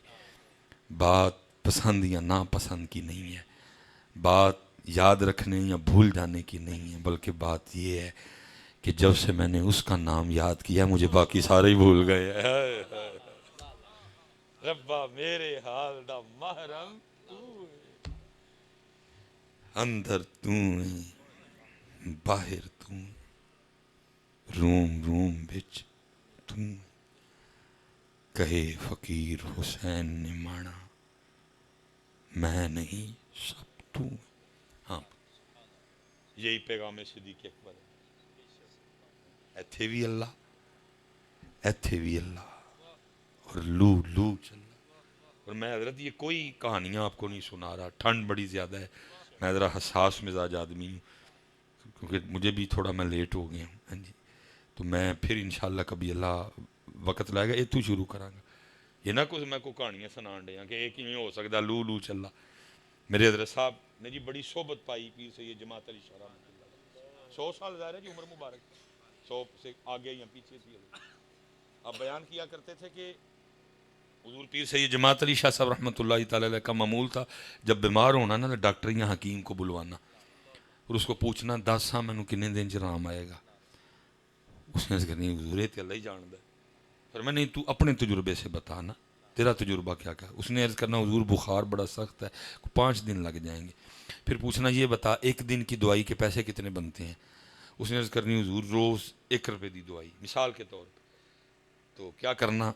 بات پسند یا ناپسند کی نہیں ہے، بات یاد رکھنے یا بھول جانے کی نہیں ہے، بلکہ بات یہ ہے کہ جب سے میں نے اس کا نام یاد کیا مجھے باقی سارے ہی بھول گئے۔ ربا میرے حال دا محرم تو ہے، اندر تو ہے باہر تو ہے، روم روم بچ تو ہے، کہے فقیر حسین نے مانا میں نہیں سب تو ہے۔ ہاں یہی پیغام صدیق اکبر ہے، ایتھے بھی اللہ ایتھے بھی اللہ اور لو لو چل۔ اور میں حضرت یہ کوئی کہانیاں آپ کو نہیں سنا رہا، ٹھنڈ بڑی زیادہ ہے، میں ذرا حساس مزاج آدمی ہوں کیونکہ مجھے بھی تھوڑا میں لیٹ ہو گیا ہوں، ہاں جی، تو میں پھر انشاءاللہ کبھی اللہ وقت لائے گا یہ تو شروع کروں گا، یہ نہ کچھ میں کو کہانیاں سنان دیا کہ ایک ہی ہو سکتا لو لو چلا۔ میرے حضرت صاحب نے جی بڑی صحبت پائی پیر سید جماعت علی شاہ رحمۃ اللہ، 100 سال ظاہر ہے جی عمر مبارک، 100 سے آگے یا پیچھے تھی۔ اب بیان کیا کرتے تھے کہ حضور پیر سید جماعت علی شاہ صاحب رحمۃ اللہ تعالی علیہ کا معمول تھا جب بیمار ہونا نا ڈاکٹر یا حکیم کو بلوانا اور اس کو پوچھنا 10 سال مینوں کنے دن چ آرام آئے گا، اس نے کرنی حضور تے اللہ ہی جاندا ہے، پھر میں نہیں تو اپنے تجربے سے بتا نا تیرا تجربہ کیا کیا، اس نے عرض کرنا حضور بخار بڑا سخت ہے 5 دن لگ جائیں گے، پھر پوچھنا یہ بتا 1 دن کی دوائی کے پیسے کتنے بنتے ہیں، اس نے عرض کرنی حضور روز 1 روپے دی دوائی مثال کے طور پہ، تو کیا کرنا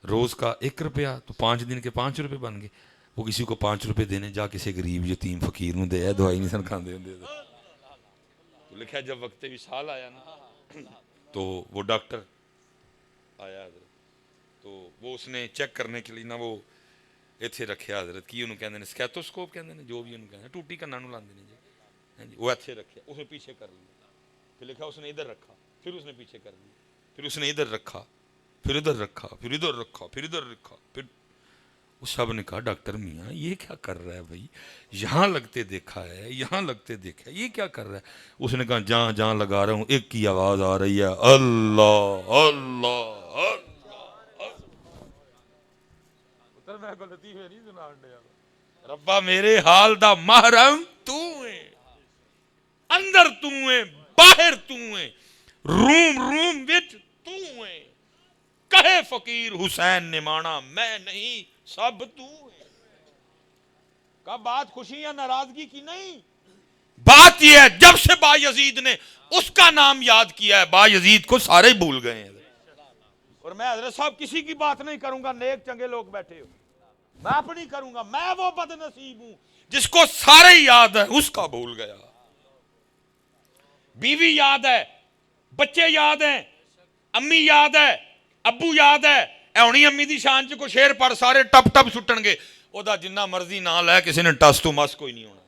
روز کا 1 روپیہ تو 5 دن کے 5 روپے بن گئے، وہ کسی کو 5 روپے دینے جا کسی غریب یتیم فقیر نو دے دوائی نہیں سن کھاندے ہوندے، تو لکھا جب وقت وصال آیا نا تو وہ ڈاکٹر آیا حضرت، تو وہ اس نے چیک کرنے کے لیے نا وہ ایتھے رکھیا حضرت کی انہوں کہندے نے سکیتوسکوپ کہندے نے جو بھی انہوں کہندے ٹوٹی کناں نو لاندے نے جی، وہ ایتھے رکھیا اس نے پیچھے کر لیا، پھر لکھا اس نے ادھر رکھا پھر اس نے پیچھے کر لیا، پھر اس نے ادھر رکھا پھر ادھر رکھا پھر ادھر رکھا پھر ادھر رکھا، پھر اس صاحب نے کہا ڈاکٹر میاں یہ کیا کر رہا ہے بھائی، یہاں لگتے دیکھا ہے یہاں لگتے دیکھا ہے یہ کیا کر رہا ہے، اس نے کہا جہاں جہاں لگا رہا ہوں ایک کی آواز آ رہی ہے اللہ اللہ ربا میرے حال دا محرم تو ہے، اندر تو ہے باہر تو ہے، روم روم وچ تو ہے، کہے فقیر حسین نے مانا میں نہیں سب تو ہے۔ کا بات خوشی یا ناراضگی کی نہیں، بات یہ ہے جب سے با یزید نے اس کا نام یاد کیا ہے با یزید کو سارے ہی بھول گئے ہیں. اور میں حضرت صاحب کسی کی بات نہیں کروں گا, نیک چنگے لوگ بیٹھے ہو, میں اپنی کروں گا. میں وہ بد نصیب ہوں جس کو سارے یاد ہے اس کا بھول گیا. بیوی یاد ہے, بچے یاد ہیں, امی یاد ہے, ابو یاد ہے. اے ہونی امی دی شان چ کو شیر پڑھ سارے ٹپ ٹپ سٹن گے, او دا جنہ مرضی نہ لے کسی نے ٹس تو مس کوئی نہیں ہونا.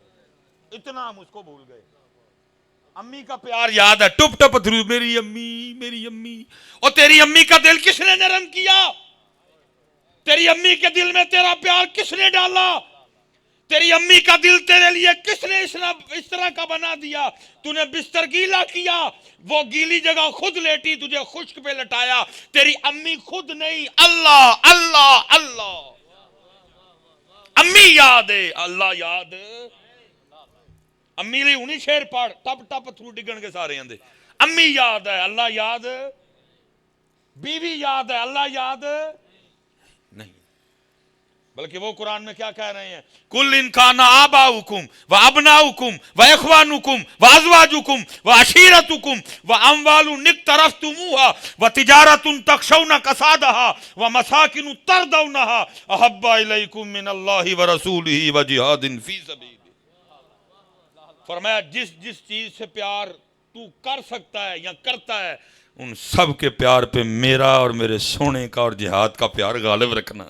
اتنا ہم اس کو بھول گئے. امی کا پیار یاد ہے, ٹپ ٹپ تھرو میری امی میری امی. اور تیری امی کا دل کس نے نرم کیا؟ تیری امی کے دل میں تیرا پیار کس نے ڈالا؟ تیری امی کا دل تیرے لیے کس نے اس طرح کا بنا دیا؟ تو نے بستر گیلا کیا, وہ گیلی جگہ خود لیٹی, تجھے خشک پہ لٹایا. تیری امی خود نہیں, اللہ اللہ اللہ. امی یاد ہے, اللہ یاد. امی لی ہونی شیر پاڑ ٹپ ٹپ تھرو ڈگن کے سارے اندے. امی یاد ہے, اللہ یاد. بیوی یاد ہے, اللہ یاد نہیں. بلکہ وہ قرآن میں کیا کہہ رہے ہیں؟ کل ان کان آباؤکم و ابناؤکم و اخوانکم و ازواجکم و عشیرتکم و اموال اقترفتموها و تجارت تخشون کسادها و مساکن ترضونها احب الیکم من اللہ و رسولہ و جہاد فی سبیلہ. فرمایا جس جس چیز سے پیار تو کر سکتا ہے یا کرتا ہے, ان سب کے پیار پہ میرا اور میرے سونے کا اور جہاد کا پیار غالب رکھنا.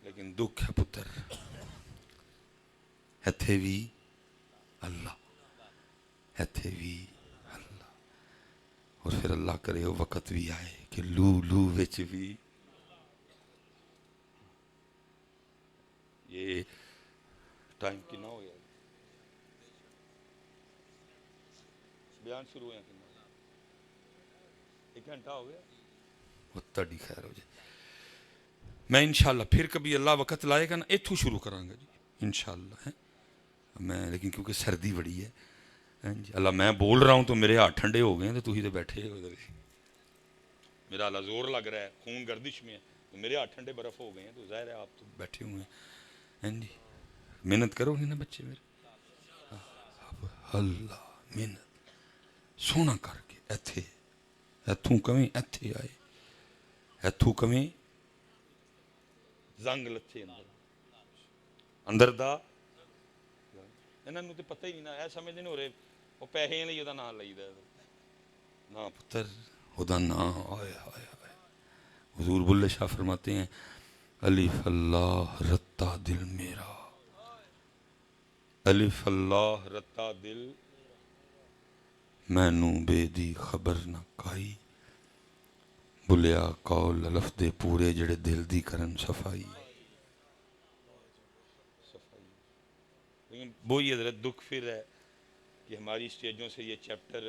لیکن دکھ ہے پتر, ایتھے بھی اللہ, ایتھے بھی اللہ. اور پھر اللہ کرے وہ وقت بھی آئے کہ لو لو وچ بھی یہ ٹائم کنا ہو گیا, بیان شروع ہویا کنا, 1 گھنٹہ ہو گیا. وہ تڑی خیر ہو جائے. میں انشاءاللہ پھر کبھی اللہ وقت لائے گا نا اتھو شروع کراں گا جی انشاءاللہ. میں لیکن کیونکہ سردی بڑی ہے جی, اللہ میں بول رہا ہوں تو میرے ہاتھ ٹھنڈے ہو گئے ہیں, تو تھی تو بیٹھے ہو ادھر. میرا اللہ زور لگ رہا ہے, خون گردش میں ہے, تو میرے ہاتھ ٹھنڈے برف ہو گئے ہیں, تو ظاہر ہے آپ تو بیٹھے ہوئے ہیں جی. محنت کرو نہیں نا بچے میرے, اللہ محنت سونا کر کے ایتھے ایتھوں کمیں ایتھے آئے, ایتھوں کمیں زنگ لتھے اندر دا. انہاں نوں تے پتہ ہی نہیں نا, اے سمجھ نہیں ہو رہے وہ پیسے لئی دا نام لئی دا نا پتر, خدا نام آئے آئے آئے. حضور بلے شاہ فرماتے ہیں الف اللہ رتا دل میرا, الف اللہ رتا دل مینوں بے دی خبر نہ کائی. بلیا قول الف دے پورے جڑے دل دی کرن صفائی. لیکن وہی حضرت دکھ پھر ہے کہ ہماری اسٹیجوں سے یہ چیپٹر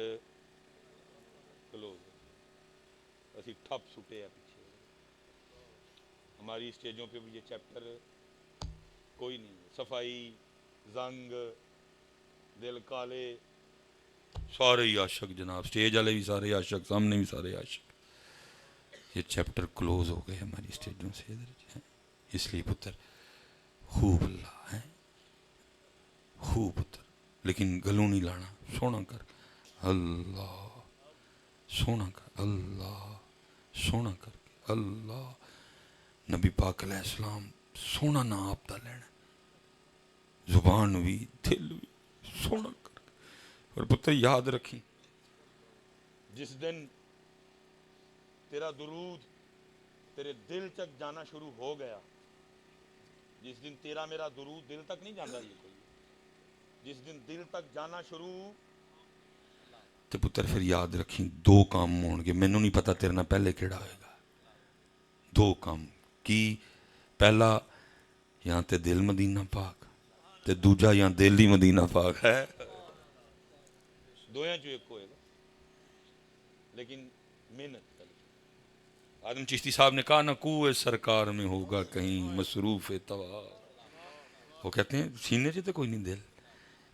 کلوز ہے, اسی ٹھپ سٹے ہیں پیچھے. ہماری اسٹیجوں پہ بھی یہ چیپٹر کوئی نہیں ہے. صفائی, زنگ, دل کالے, سارے ہی عاشق جناب, اسٹیج والے بھی سارے عاشق, سامنے بھی سارے عاشق. یہ چیپٹر کلوز ہو گئے ہماری اسٹیجوں سے. اس لیے پتر خوب اللہ ہے, خوب پتر, لیکن گلوں نہیں لانا, سونا کر اللہ, سونا کر اللہ, سونا کر کے اللہ. نبی پاک علیہ السلام سونا نا آپ دا لینا, زبان بھی دل بھی سونا کر کے. اور پتر یاد رکھی, جس دن تیرا درود تیرے دل تک جانا شروع ہو گیا, جس دن تیرا میرا درود دل تک نہیں جانا, یہ کوئی جس دن دل تک جانا شروع, تو پتر پھر یاد رکھیں 2 کام ہون گے. مینوں نہیں پتا تیرے نال پہلے کیڑا ہوئے گا. 2 کام کی, پہلا یہاں تے دل مدینہ پاک, تے دوجا یہاں دل ہی مدینہ پاک ہے. دویاں جو ایک ہوئے گا, لیکن محنت کر. آدم چشتی صاحب نے کہا نہ کوئے سرکار میں ہوگا کہیں مصروف طواف. وہ کہتے ہیں سینے سے تو کوئی نہیں دل,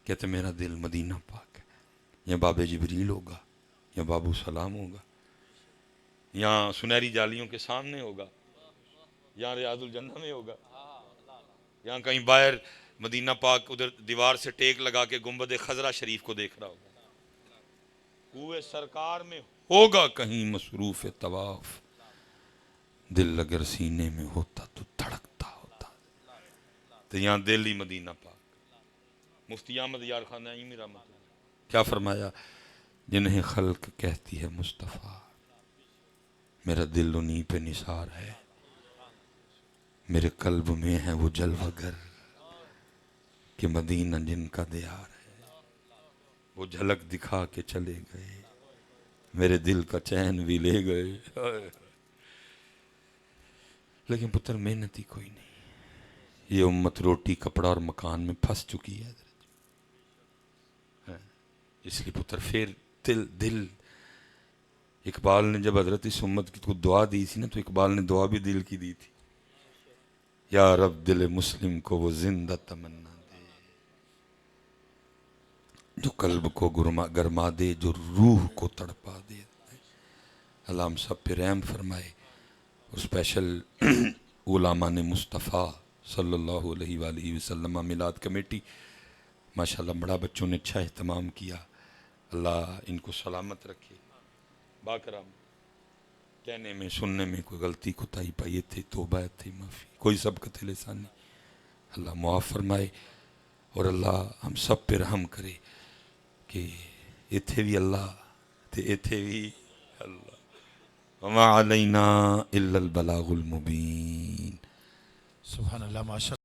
کہتے میرا دل مدینہ پاک ہے. یا باب جبریل ہوگا, یا بابو سلام ہوگا, یا سنہری جالیوں کے سامنے ہوگا, یا ریاض الجنہ میں ہوگا, یا کہیں باہر مدینہ پاک ادھر دیوار سے ٹیک لگا کے گنبد خضرا شریف کو دیکھ رہا ہوگا. کوئے سرکار میں ہوگا کہیں مصروف طواف، دل اگر سینے میں ہوتا تو دھڑکتا ہوتا. تو یہاں دل ہی مدینہ پاک. مفتی احمد یار خان نعیمی رحمۃ اللہ کیا فرمایا؟ جنہیں خلق کہتی ہے مصطفیٰ، میرا دل انہی پہ نثار ہے، میرے قلب میں ہے وہ جلوہ گر کہ مدینہ جن کا دیار ہے. وہ جھلک دکھا کے چلے گئے، میرے دل کا چین بھی لے گئے. لیکن پتر محنت ہی کوئی نہیں. یہ امت روٹی کپڑا اور مکان میں پھنس چکی ہے. اس لیے پتر پھر دل اقبال نے جب حضرت اس امت کی کو دعا دی تھی نا، تو اقبال نے دعا بھی دل کی دی تھی. یا رب دل مسلم کو وہ زندہ تمنا دے جو قلب کو گرما دے، جو روح کو تڑپا دے. اللہ ہم سب پہ رحم فرمائے. اور اسپیشل علماء نے مصطفیٰ صلی اللہ علیہ وآلہ وسلم میلاد کمیٹی ماشاءاللہ بڑا بچوں نے اچھا اہتمام کیا. اللہ ان کو سلامت رکھے. باکرام کہنے میں سننے میں کوئی غلطی کوتاہی پائی تھے، توبہ تھی، معافی، کوئی سبقت لسانی اللہ معاف فرمائے. اور اللہ ہم سب پہ رحم کرے کہ اتھے بھی اللہ تے اتھے بھی اللہ. وما علینا الا البلاغ المبین. سبحان اللہ، ماشاء